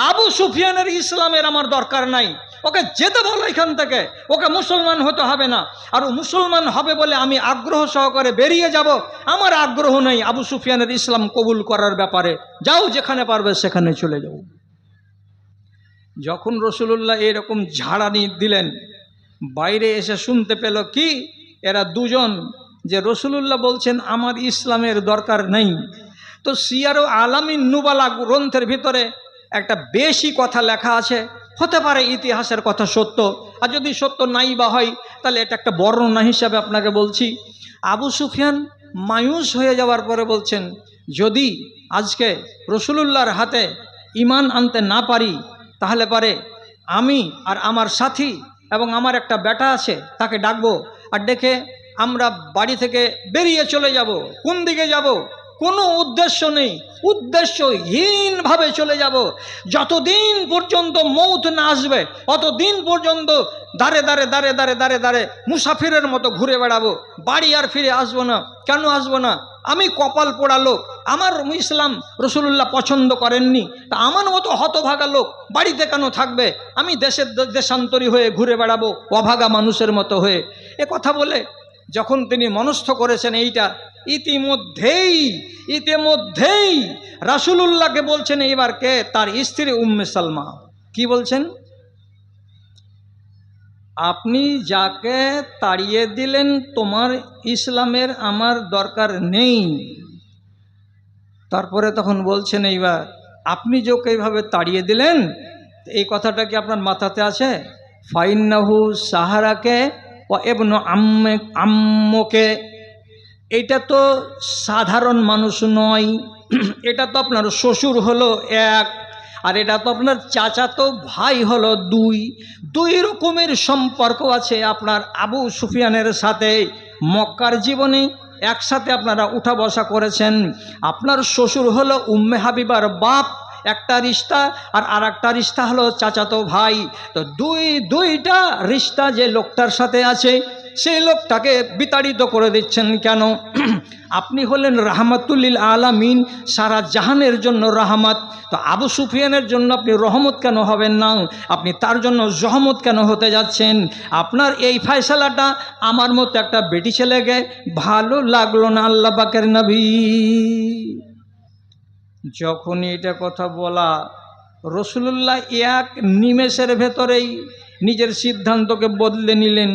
আবু সুফিয়ানের ইসলামের আমার দরকার নাই, ওকে যেতে বলো এখান থেকে, ওকে মুসলমান হতে হবে না, আর ও মুসলমান হবে বলে আমি আগ্রহ সহকারে বেরিয়ে যাব, আমার আগ্রহ নেই আবু সুফিয়ানের ইসলাম কবুল করার ব্যাপারে, যাও যেখানে পারবে সেখানে চলে যাও। যখন রসুলুল্লাহ এরকম ঝাড়ানি দিলেন, বাইরে এসে শুনতে পেল কি, এরা দুজন যে রসুলুল্লাহ বলছেন আমার ইসলামের দরকার নেই। তো সিয়ার আলামিন নুবালা গ্রন্থের ভিতরে একটা বেশি কথা লেখা আছে, হতে পারে ইতিহাসের কথা সত্য, আর যদি সত্য নাই বা হয় তাহলে এটা একটা বর্ণনা হিসাবে আপনাকে বলছি। আবু সুফিয়ান মায়ুস হয়ে যাওয়ার পরে বলছেন, যদি আজকে রসুলুল্লাহর হাতে ঈমান আনতে না পারি তাহলে পারে আমি আর আমার সাথী এবং আমার একটা বেটা আছে তাকে ডাকবো, আর ডেকে আমরা বাড়ি থেকে বেরিয়ে চলে যাব। কোন দিকে যাব? কোনো উদ্দেশ্য নেই, উদ্দেশ্যহীনভাবে চলে যাব। যতদিন পর্যন্ত মৌত না আসবে অতদিন পর্যন্ত দাঁড়ে দাঁড়ে দাঁড়ে দাঁড়ে দাঁড়ে দাঁড়ে মুসাফিরের মতো ঘুরে বেড়াবো, বাড়ি আর ফিরে আসবো না। কেন আসবো না? আমি কপাল পোড়া লোক, আমার ইসলাম রসুল্লাহ পছন্দ করেননি, তা আমার মতো হতভাগা লোক বাড়িতে কেন থাকবে? আমি দেশান্তরী হয়ে ঘুরে বেড়াবো অভাগা মানুষের মতো হয়ে। এ কথা বলে যখন তিনি মনস্থ করেছেন এইটা, ইতিমধ্যেই রাসূলুল্লাহকে বলছেন, এইবার কে? তার স্ত্রী উম্মে সালমা। কি বলছেন? আপনি যাকে তাড়িয়ে দিলেন তোমার ইসলামের আমার দরকার নেই। তারপরে তখন বলছেন, এইবার আপনি যাকে এইভাবে তাড়িয়ে দিলেন, এই কথাটা কি আপনার মাথাতে আছে? ফাইন্নাহু সাহারাকে ও ইবনু আম্মকে। এটা তো সাধারণ মানুষ নয়, এটা তো আপনার শ্বশুর হলো এক, আর এটা তো আপনার চাচাতো ভাই হলো দুই। দুই রকমের সম্পর্ক আছে আপনার আবু সুফিয়ানের সাথে। মক্কার জীবনে একসাথে আপনারা উঠা বসা করেছেন। আপনার শ্বশুর হলো উম্মে হাবিবার বাপ, একটা রিশতা, আর আরেকটা রিশতা হলো চাচাতো ভাই। তো দুইটা রিশতা যে লোকটার সাথে আছে, সেই লোকটাকে বিতাড়িত করে দিচ্ছেন কেন? আপনি হলেন রাহমাতুল্লিল আলামিন, সারা জাহানের জন্য রহমত। তো আবু সুফিয়ানের জন্য আপনি রহমত কেন হবেন না? আপনি তার জন্য জহমত কেন হতে যাচ্ছেন? আপনার এই ফয়সালাটা আমার মতো একটা বেটি ছেলেকে ভালো লাগলো না আল্লাহ পাকের নবী। যখনই এটা কথা বলা, রসুলুল্লাহ এক নিমেষের ভেতরেই নিজের সিদ্ধান্তকে বদলে নিলেন।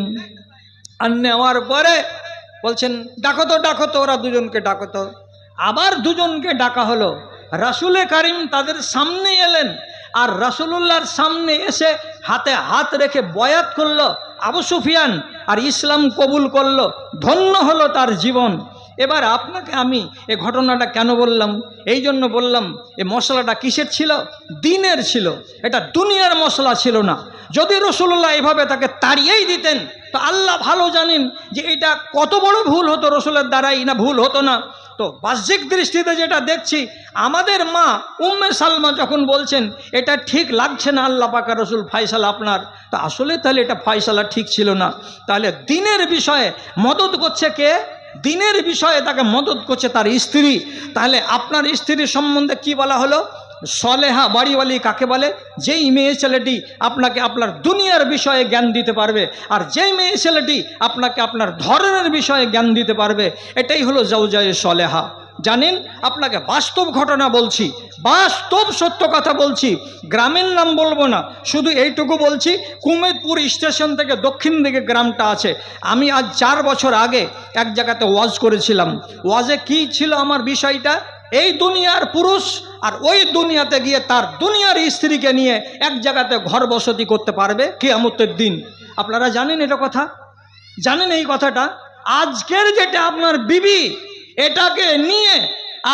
আর নেওয়ার পরে বলছেন, ডাকো তো ওরা দুজনকে ডাকো তো। আবার দুজনকে ডাকা হলো। রাসূলে কারিম তাদের সামনে এলেন, আর রাসূলুল্লাহর সামনে এসে হাতে হাত রেখে বয়াত করলো আবু সুফিয়ান, আর ইসলাম কবুল করলো। ধন্য হলো তার জীবন। এবার আপনাকে আমি এ ঘটনাটা কেন বললাম? এই জন্য বললাম, এ মশলাটা কিসের ছিল? দ্বীনের ছিল, এটা দুনিয়ার মশলা ছিল না। যদি রাসূলুল্লাহ এভাবে তাকে তাড়িয়েই দিতেন, তো আল্লাহ ভালো জানেন যে এটা কত বড় ভুল হতো রসুলের দ্বারাই, না ভুল হতো না। তো বাহ্যিক দৃষ্টিতে যেটা দেখছি, আমাদের মা উম্মে সালমা যখন বলছেন এটা ঠিক লাগছে না আল্লাহ পাক রসুল ফয়সালা আপনার, তা আসলে তাহলে এটা ফয়সালা ঠিক ছিল না। তাহলে দ্বীনের বিষয়ে মদদ করছে কে? দ্বীনের বিষয়ে তাকে মদদ করছে তার স্ত্রী। তাহলে আপনার স্ত্রীর সম্বন্ধে কি বলা হলো? সলেহা বাড়িওয়ালি কাকে বলে? যেই মেয়ে ছেলেটি আপনাকে আপনার দুনিয়ার বিষয়ে জ্ঞান দিতে পারবে, আর যেই মেয়ে ছেলেটি আপনাকে আপনার ধর্মের বিষয়ে জ্ঞান দিতে পারবে, এটাই হলো জাওজায়ে সলেহা। জানেন, আপনাকে বাস্তব ঘটনা বলছি, বাস্তব সত্য কথা বলছি। গ্রামের নাম বলবো না, শুধু এইটুকু বলছি, কুমেদপুর স্টেশন থেকে দক্ষিণ দিকে গ্রামটা আছে। আমি আজ 4 বছর আগে এক জায়গাতে ওয়াজ করেছিলাম। ওয়াজে কি ছিল আমার বিষয়টা? এই দুনিয়ার পুরুষ আর ওই দুনিয়াতে গিয়ে তার দুনিয়ার স্ত্রীকে নিয়ে এক জায়গাতে ঘর বসতি করতে পারবে কিয়ামতের দিন। আপনারা জানেন এটা কথা? জানেন এই কথাটা? আজকের যেটা আপনার বিবি, এটাকে নিয়ে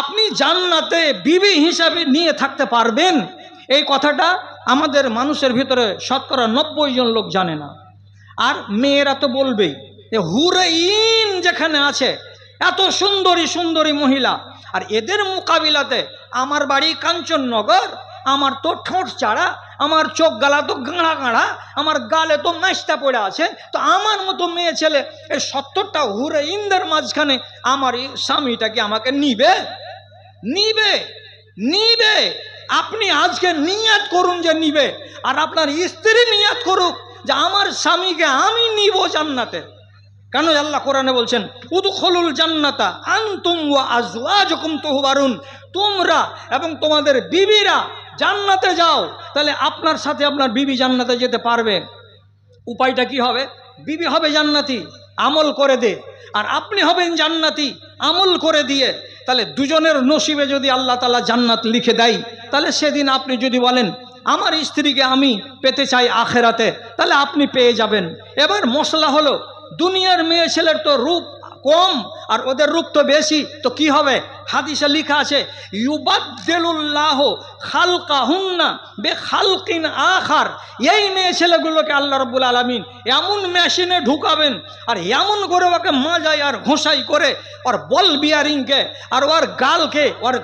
আপনি জান্নাতে বিবি হিসাবে নিয়ে থাকতে পারবেন, এই কথাটা আমাদের মানুষের ভিতরে শতকরা 90 জন লোক জানে না। আর মেয়েরা তো বলবেই, হুরে ইন যেখানে আছে, এত সুন্দরী সুন্দরী মহিলা, আর এদের মোকাবিলাতে আমার বাড়ি কাঞ্চননগর, আমার তো ঠোঁট চাড়া, আমার চোখ গালা তো গাঁড়া গাঁড়া, আমার গালে তো নাস্তা পড়ে আছে, তো আমার মতো মেয়ে ছেলে এই 70টা হুরে ইনদের মাঝখানে আমার এই স্বামীটাকে আমাকে নিবে? নিবে। আপনি আজকে নিয়াত করুন যে নিবে, আর আপনার স্ত্রী নিয়াত করুক যে আমার স্বামীকে আমি নিব জান্নাতে। কেন? আল্লাহ কোরআনে বলছেন, উদখুলুল জান্নাতা আনতুম ওয়া আজওয়াজুকুম তুহবারুন, তোমরা এবং তোমাদের বিবিরা জান্নাতে যাও। তাহলে আপনার সাথে আপনার বিবি জান্নাতে যেতে পারবে। উপায়টা কি হবে? বিবি হবে জান্নাতি, আমল করে দে, আর আপনি হবেন জান্নাতি, আমল করে দিয়ে। তাহলে দুজনের নসিবে যদি আল্লাহ তাআলা জান্নাত লিখে দেয়, তাহলে সেদিন আপনি যদি বলেন আমার স্ত্রীকে আমি পেতে চাই আখেরাতে, তাহলে আপনি পেয়ে যাবেন। এবার মশলা হলো, দুনিয়ার মেয়ে ছেলের তো রূপ কম আর ওদের রূপ তো বেশি, তো কি হবে? হাদিসে লেখা আছে ইউবাদদিলুল্লাহ খালকাহুন্না বিখালকিন আখার। এই মেয়ে ছেলেগুলোকে আল্লাহ রাব্বুল আলামিন এমন মেশিনে ঢুকাবেন আর এমন করে ওকে মাজায় আর ঘষাই করে ওর বল বিয়ারিংকে আর ওর গালকে, ওর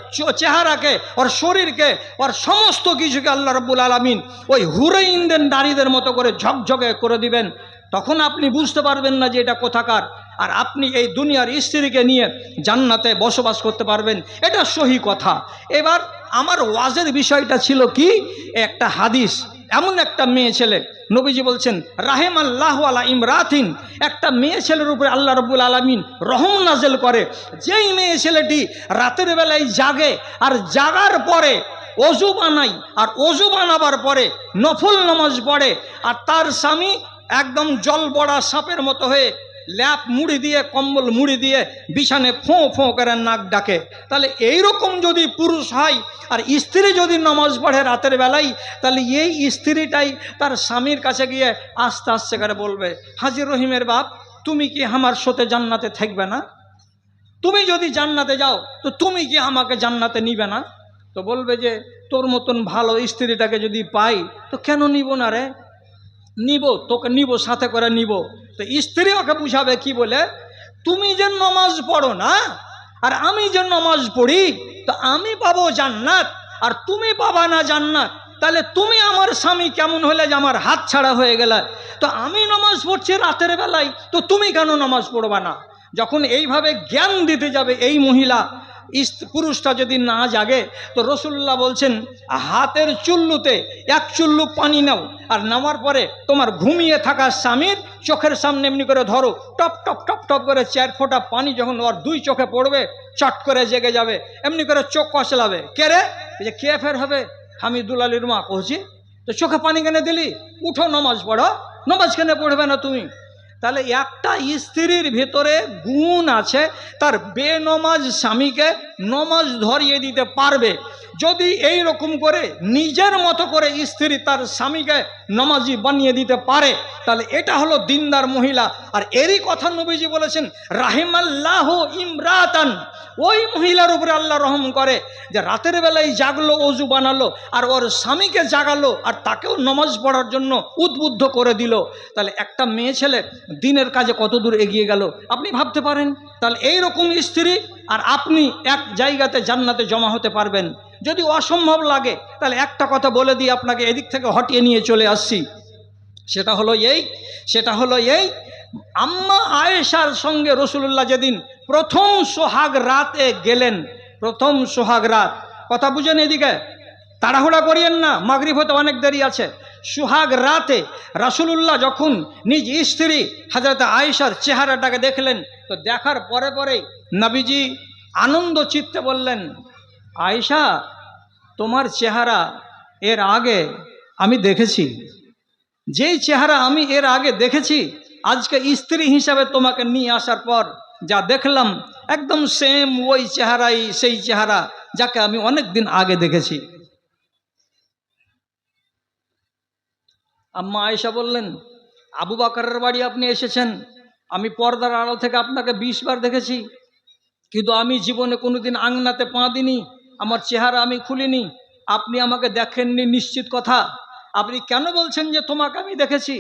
চেহারাকে, ওর শরীরকে, ওর সমস্ত কিছুকে আল্লাহ রাব্বুল আলামিন ওই হুরাইনদের নারীদের মতো করে ঝকঝকে করে দিবেন। তখন আপনি বুঝতে পারবেন না যে এটা কোথাকার, আর আপনি এই দুনিয়ার স্ত্রীকে নিয়ে জান্নাতে বসবাস করতে পারবেন। এটা সহি কথা। এবার আমার ওয়াজের বিষয়টা ছিল কি, একটা হাদিস, এমন একটা মেয়ে ছেলে, নবীজি বলছেন রাহেমাল্লাহু আলা ইমরাতিন, একটা মেয়ে ছেলের উপরে আল্লাহ রাব্বুল আলামিন রহম নাজেল করে। যেই মেয়ে ছেলেটি রাতের বেলায় জাগে আর জাগার পরে অজু বানাই আর অজু বানাবার পরে নফল নামাজ পড়ে আর তার স্বামী একদম জল বড়া সাপের মতো হয়ে ল্যাপ মুড়ি দিয়ে, কম্বল মুড়ি দিয়ে বিছানে ফোঁ ফোঁ করে নাক ডাকে, তাহলে এইরকম যদি পুরুষ হয় আর স্ত্রী যদি নামাজ পড়ে রাতের বেলায়, তাহলে এই স্ত্রীটাই তার স্বামীর কাছে গিয়ে আস্তে আস্তে করে বলবে, হাজির রহিমের বাপ, তুমি কি আমার সাথে জান্নাতে থাকবে না? তুমি যদি জান্নাতে যাও তো তুমি কি আমাকে জান্নাতে নিবে না? তো বলবে যে তোর মতন ভালো স্ত্রীটাকে যদি পাই তো কেন নিব না রে? নিব, তোকে নিব, সাথে করে নিব। তো স্ত্রী ওকে বুঝাবে কি বলে, তুমি যে নামাজ পড়ো না আর আমি যে নামাজ পড়ি, তো আমি পাবো জান্নাত আর তুমি পাবা না জান্নাত। তাহলে তুমি আমার স্বামী কেমন হলে যে আমার হাত ছাড়া হয়ে গেলে? তো আমি নামাজ পড়ছি রাতের বেলায়, তো তুমি কেন নামাজ পড়বা না? যখন এইভাবে জ্ঞান দিতে যাবে এই মহিলা, পুরুষটা যদি না জাগে, তো রসুল্লাহ বলছেন হাতের চুল্লুতে এক চুল্লু পানি নাও আর নামার পরে তোমার ঘুমিয়ে থাকা স্বামীর চোখের সামনে এমনি করে ধরো, টপ টপ টপ টপ করে 4 ফোঁটা পানি যখন ওর 2 চোখে পড়বে, চট করে জেগে যাবে, এমনি করে চোখ কষলাবে। কে রে? যে কে ফের হবে? আমি দুলালির মা কহছি। তো চোখে পানি কেনে দিলি? উঠো নামাজ পড়ো। নামাজ কেনে পড়বে না তুমি? তাহলে একটা স্ত্রীর ভেতরে গুণ আছে, তার বেনমাজ স্বামীকে নমাজ ধরিয়ে দিতে পারবে। যদি এই রকম করে নিজের মতো করে স্ত্রী তার স্বামীকে নমাজি বানিয়ে দিতে পারে, তাহলে এটা হলো দিনদার মহিলা। আর এরই কথা নবীজি বলেছেন রাহিমাল্লাহু ইমরাতান, ওই মহিলার উপরে আল্লাহ রহম করে যে রাতের বেলায় জাগলো, অজু বানালো আর ওর স্বামীকে জাগালো আর তাকেও নমাজ পড়ার জন্য উদ্বুদ্ধ করে দিল। তাহলে একটা মেয়ে ছেলে দিনের কাজে কত দূর এগিয়ে গেল আপনি ভাবতে পারেন। তাহলে এই রকম স্ত্রী আর আপনি এক জায়গাতে জান্নাতে জমা হতে পারবেন। যদি অসম্ভব লাগে তাহলে একটা কথা বলে দিয়ে আপনাকে এদিক থেকে হটিয়ে নিয়ে চলে আসছি। সেটা হলো এই আম্মা আয়েশার সঙ্গে রসুল্লাহ যেদিন প্রথম সোহাগ রাতে গেলেন, প্রথম সোহাগ রাত, কথা বুঝেন, এদিকে তাড়াহুড়া করিয়েন না, মাগরিব হতে অনেক দেরি আছে। সোহাগ রাতে রাসূলুল্লাহ যখন নিজ স্ত্রী হযরত আয়েশার চেহারাটাকে দেখলেন, তো দেখার পরে পরেই নবীজি আনন্দ চিত্তে বললেন, আয়েশা, তোমার চেহারা এর আগে আমি দেখেছি, যেই চেহারা আমি এর আগে দেখেছি, আজকে স্ত্রী হিসাবে তোমাকে নিয়ে আসার পর যা দেখলাম একদম সেম ওই চেহারাই, সেই চেহারা যাকে আমি অনেক দিন আগে দেখেছি। আম্মা আয়েশা বললেন, আবু বকরের বাড়ি আপনি এসেছেন, আমি পর্দার আড়াল থেকে আপনাকে 20 বার দেখেছি, কিন্তু আমি জীবনে কোনোদিন আংনাতে পা দিইনি, আমার চেহারা আমি খুলিনি, আপনি আমাকে দেখেননি নিশ্চিত কথা, আপনি কেন বলছেন যে তোমাকে আমি দেখেছি?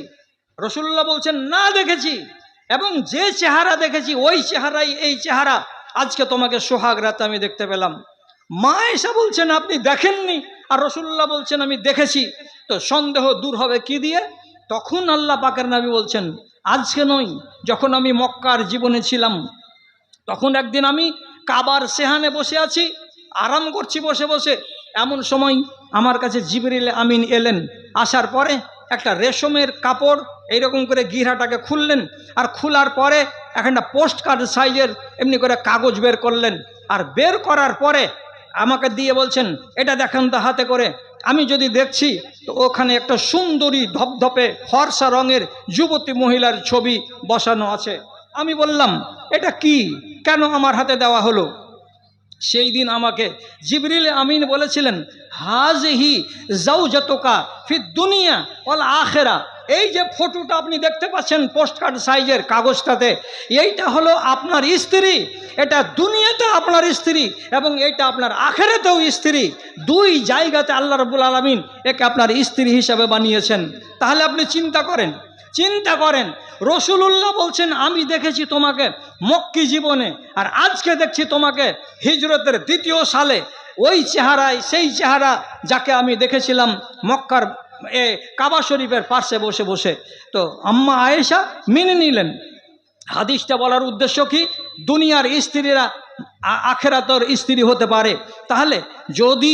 রাসূলুল্লাহ বলছেন, না দেখেছি, এবং যে চেহারা দেখেছি ওই চেহারাই এই চেহারা, আজকে তোমাকে সোহাগ রাতে আমি দেখতে পেলাম। মা আয়েশা বলছেন আপনি দেখেননি, আর রাসূলুল্লাহ বলছেন আমি দেখেছি, তো সন্দেহ দূর হবে কি দিয়ে? তখন আল্লাহ পাকের নবী বলছেন, আজকে নয়, যখন আমি মক্কার জীবনে ছিলাম, তখন একদিন আমি কাবার সেহানে বসে আছি, আরাম করছি বসে বসে, এমন সময় আমার কাছে জিবরিল আমিন এলেন। আসার পরে একটা রেশমের কাপড় এইরকম করে গিরাটাকে খুললেন, আর খোলার পরে একটা পোস্ট কার্ড সাইজের এমনি করে কাগজ বের করলেন, আর বের করার পরে আমাকে দিয়ে বলছেন, এটা দেখেন তো হাতে করে। আমি যদি দেখছি তো ওখানে একটা সুন্দরী ধপধপে ফর্সা রঙের যুবতী মহিলার ছবি বসানো আছে। আমি বললাম, এটা কি, কেন আমার হাতে দেওয়া হলো? সেই দিন আমাকে জিবরিল আমিন বলেছিলেন, হাযিহি যাওজাতুকা ফিদ দুনিয়া ওয়াল আখিরা। এই যে ফটোটা আপনি দেখতে পাচ্ছেন পোস্টকার্ড সাইজের কাগজটাতে, এইটা হলো আপনার স্ত্রী। এটা দুনিয়াতে আপনার স্ত্রী এবং এইটা আপনার আখিরাতেও স্ত্রী। দুই জায়গাতে আল্লাহ রাব্বুল আলামিন একে আপনার স্ত্রী হিসাবে বানিয়েছেন। তাহলে আপনি চিন্তা করেন রাসূলুল্লাহ বলছেন, আমি দেখেছি তোমাকে মক্কি জীবনে, আর আজকে দেখছি তোমাকে হিজরতের 2য় সালে ওই চেহারায়, সেই চেহারা যাকে আমি দেখেছিলাম মক্কার কাবা শরীফের পাশে বসে বসে। তো আম্মা আয়েশা মেনে নিলেন। হাদিসটা বলার উদ্দেশ্য কি? দুনিয়ার স্ত্রীরা আখিরাতের স্ত্রী হতে পারে। তাহলে যদি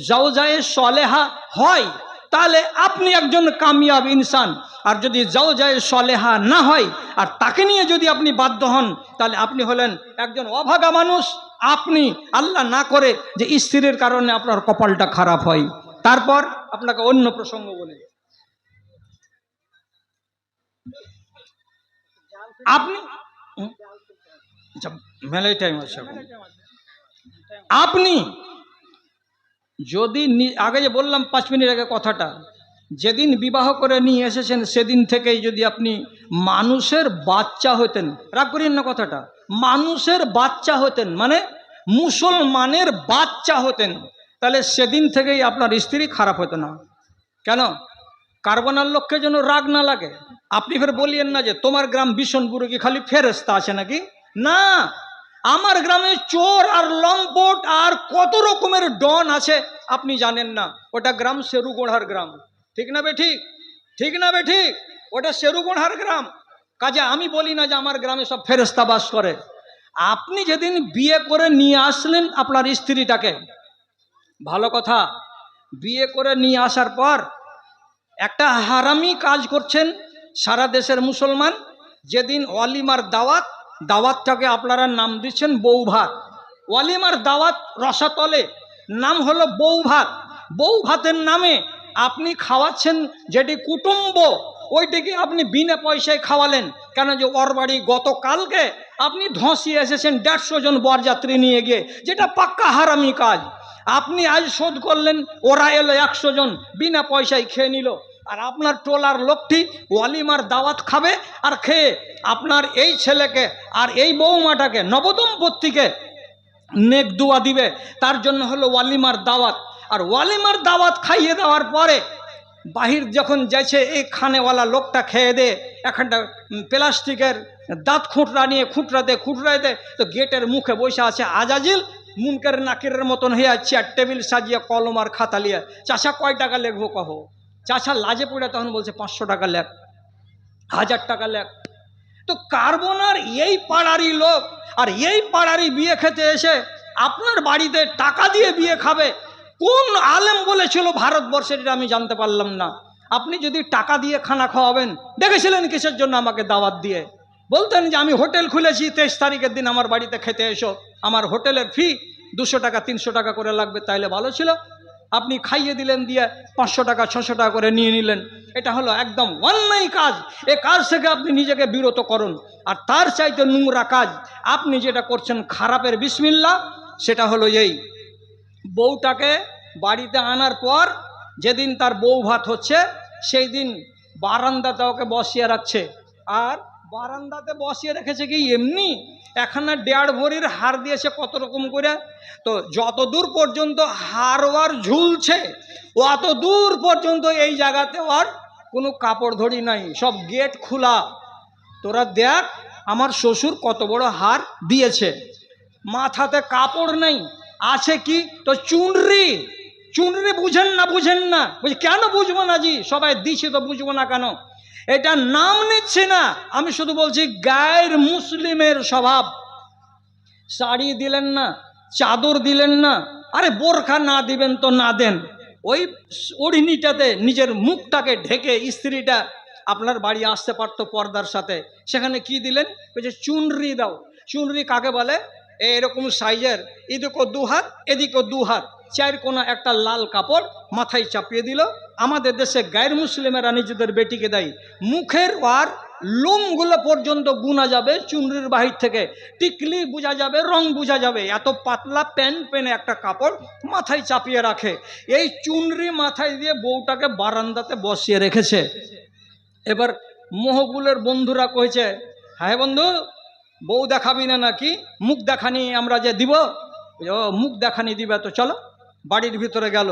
জাওজায়ে সলেহা হয় তাহলে আপনি একজন কামিয়াব ইনসান, আর যদি জাওজায়ে সলেহা না হয় আর তাকে নিয়ে যদি আপনি বাধ্য হন তাহলে আপনি হলেন একজন অভাগা মানুষ। আপনি আল্লাহ না করে যে স্ত্রীর কারণে আপনার কপালটা খারাপ হয়। তারপর আপনাকে অন্য প্রসঙ্গ বলে, আপনি মেলাই টাইম আছে, আপনি যদি আগে যে বললাম 5 মিনিট আগে কথাটা, যেদিন বিবাহ করে নিয়ে এসেছেন সেদিন থেকেই যদি আপনি মানুষের বাচ্চা হতেন, রাগ করেন না কথাটা, মানুষের বাচ্চা হতেন মানে মুসলমানের বাচ্চা হতেন, তাহলে সেদিন থেকেই আপনার স্ত্রী খারাপ হতো না। কেন? কারবানার লোককে যেন রাগ না লাগে। আপনি ফের বলিয়েন না যে তোমার গ্রাম বিশনপুরে কি খালি ফেরেস্তা আছে নাকি? না, আমার গ্রামে চোর আর লম্পট আর কত রকমের ডন আছে আপনি জানেন না। ওটা গ্রাম শেরুগোড়ার গ্রাম, ঠিক না বে ঠিক? ঠিক না বে ঠিক? ওটা শেরুগোড়ার গ্রাম। কাজে আমি বলি না যে আমার গ্রামে সব ফেরেস্তা বাস করে। আপনি যেদিন বিয়ে করে নিয়ে আসলেন আপনার স্ত্রীটাকে, ভালো কথা, বিয়ে করে নিয়ে আসার পর একটা হারামি কাজ করছেন সারা দেশের মুসলমান। যেদিন ওয়ালিমার দাওয়াতটাকে আপনারা নাম দিচ্ছেন বউ ভাত। ওয়ালিমার দাওয়াত রসাতলে নাম হলো বউ ভাত। বউ ভাতের নামে আপনি খাওয়াচ্ছেন যেটি কুটুম্ব, ওইটিকে আপনি বিনা পয়সায় খাওয়ালেন। কেন? যে ওর বাড়ি গতকালকে আপনি ধসিয়ে এসেছেন 150 জন বরযাত্রী নিয়ে গিয়ে, যেটা পাক্কা হারামি কাজ। আপনি আজ শোধ করলেন, ওরা এলো 100 জন বিনা পয়সায় খেয়ে নিল, আর আপনার টোলার লোকটি ওয়ালিমার দাওয়াত খাবে আর খেয়ে আপনার এই ছেলেকে আর এই বৌমাটাকে নবদম্পতিকে নেক দুয়া দিবে। তার জন্য হলো ওয়ালিমার দাওয়াত। আর ওয়ালিমার দাওয়াত খাইয়ে দেওয়ার পরে বাহির যখন যাইছে এই খানেওয়ালা লোকটা খেয়ে দে একটা প্লাস্টিকের দাঁত খুঁটরা নিয়ে খুঁটরাতে তো গেটের মুখে বসে আছে আজাজিল মুনকের নাকিরের মতন হয়ে চেয়ার টেবিল সাজিয়ে কলম আর খাতা লিয়ে, চাষা কয় টাকা লেখবো কহো? চাষা লাজে পড়ে তখন বলছে 500 টাকা লেখ, 1000 টাকা লেখ। তো কার্বনার এই পাড়ারই লোক আর এই পাড়ারই বিয়ে খেতে এসে আপনার বাড়িতে টাকা দিয়ে বিয়ে খাবে। কোন আলেম বলেছিল ভারতবর্ষের? এটা আমি জানতে পারলাম না। আপনি যদি টাকা দিয়ে খানা খাওয়াবেন, দেখেছিলেন কিসের জন্য আমাকে দাওয়াত দিয়ে? বলতেন যে আমি হোটেল খুলেছি, 23 তারিখের দিন আমার বাড়িতে খেতে এসো, আমার হোটেলের ফি 200 টাকা 300 টাকা করে লাগবে, তাইলে ভালো ছিল। আপনি খাইয়ে দিলেন, দিয়ে 500 টাকা 600 টাকা করে নিয়ে নিলেন। এটা হলো একদম অন্যায় কাজ। এ কাজ থেকে আপনি নিজেকে বিরত করুন। আর তার চাইতে নোংরা কাজ আপনি যেটা করছেন খারাপের বিসমিল্লাহ, সেটা হলো এই বউটাকে বাড়িতে আনার পর যেদিন তার বউ ভাত হচ্ছে সেই দিন বারান্দাতে ওকে বসিয়ে রাখছে। আর বারান্দাতে বসিয়ে রেখেছে কি এমনি? এখানে 1.5 ভরির হার দিয়েছে কত রকম করে। তো যত দূর পর্যন্ত হার ওয়ার ঝুলছে অত দূর পর্যন্ত এই জায়গাতে আর কোনো কাপড় ধরি নাই, সব গেট খোলা। তোরা দেখ আমার শ্বশুর কত বড় হার দিয়েছে। মাথাতে কাপড় নেই, আছে কি? তো চুনরি। বুঝেন না? বলছি কেন বুঝবো না জি? সবাই দিচ্ছে তো বুঝবো না কেন? এটা নাম নিচ্ছে না, আমি শুধু বলছি গায়ের মুসলিমের স্বভাব। শাড়ি দিলেন না, চাদর দিলেন না, আরে বোরখা না দিবেন তো না দেন, ওই ওড়িনিটাতে নিজের মুখটাকে ঢেকে স্ত্রীটা আপনার বাড়ি আসতে পারতো পর্দার সাথে। সেখানে কি দিলেন? বলছে চুনরি দাও। চুনরি কাকে বলে? এরকম সাইজের, এদিকেও 2 হাত এদিকেও 2 হাত, 4 কোনা একটা লাল কাপড় মাথায় চাপিয়ে দিল। আমাদের দেশে গায়ের মুসলিমেরা নিজেদের বেটিকে দেয় মুখের আর লোমগুলো পর্যন্ত গুনা যাবে চুনরির বাহির থেকে, টিকলি বোঝা যাবে, রং বোঝা যাবে। এত পাতলা প্যান্ট পেনে একটা কাপড় মাথায় চাপিয়ে রাখে। এই চুনরি মাথায় দিয়ে বউটাকে বারান্দাতে বসিয়ে রেখেছে। এবার মহবুলের বন্ধুরা কয়েছে, হ্যাঁ বন্ধু, বউ দেখাবি না নাকি? মুখ দেখানি আমরা যে দিব। ও মুখ দেখানি দিবে, তো চলো। বাড়ির ভিতরে গেল,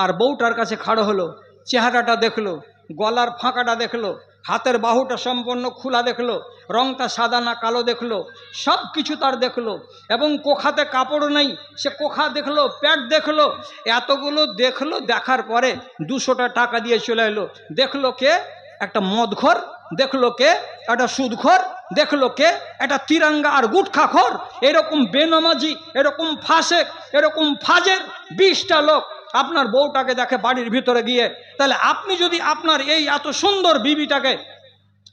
আর বউটার কাছে খাড়ো হলো। চেহারাটা দেখলো, গলার ফাঁকাটা দেখলো, হাতের বাহুটা সম্পূর্ণ খোলা দেখলো, রংটা সাদা না কালো দেখলো, সব কিছু তার দেখলো। এবং কোখাতে কাপড় নেই, সে কোখা দেখলো, প্যাট দেখলো, এতগুলো দেখলো। দেখার পরে 200 টাকা দিয়ে চলে এলো। দেখলো কে? একটা মদখোর। দেখলো কে? একটা সুদখোর। দেখলো কে? একটা তিরাঙ্গা আর গুটখাখোর। এরকম বেনামাজি, এরকম ফাসেক, এরকম ফাজের 20টা লোক আপনার বউটাকে দেখে বাড়ির ভিতরে গিয়ে। তাহলে আপনি যদি আপনার এই এত সুন্দর বিবিটাকে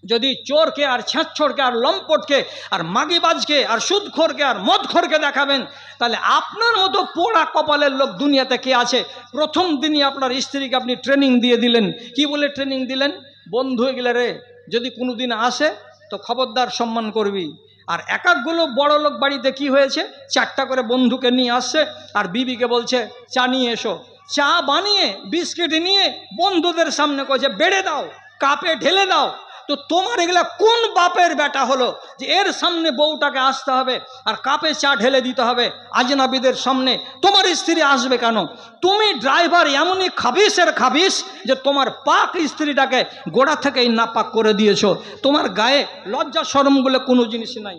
যদি চোরকে আর ছেঁচড়কে আর লম্পটকে আর মাগিবাজকে আর সুদখোরকে আর মদখোরকে দেখাবেন, তাহলে আপনার মতো পোড়া কপালের লোক দুনিয়াতে কে আছে? প্রথম দিনই আপনার স্ত্রীকে আপনি ট্রেনিং দিয়ে দিলেন। কি বলে ট্রেনিং দিলেন? বন্ধু এগুলো রে, যদি কোনো দিন আসে তো খবরদার সম্মান করবি। আর এক একগুলো বড় লোক বাড়িতে কি হয়েছে, 4টা করে বন্ধুকে নিয়ে আসছে, আর বিবিকে বলছে চা নিয়ে এসো। চা বানিয়ে বিস্কিট নিয়ে বন্ধুদের সামনে কয়েছে বেড়ে দাও, কাপে ঢেলে দাও। তো তোমার এগুলা কোন বাপের বেটা হলো যে এর সামনে বউটাকে আসতে হবে আর কাপে চা ঢেলে দিতে হবে আজনাবিদের সামনে? তোমার স্ত্রী আসবে কেন? তুমি ড্রাইভার এমনই খাবিসের খাবিস যে তোমার পাক স্ত্রীটাকে গোড়া থেকেই নাপাক করে দিয়েছো। তোমার গায়ে লজ্জা শরম বলে কোনো জিনিস নাই।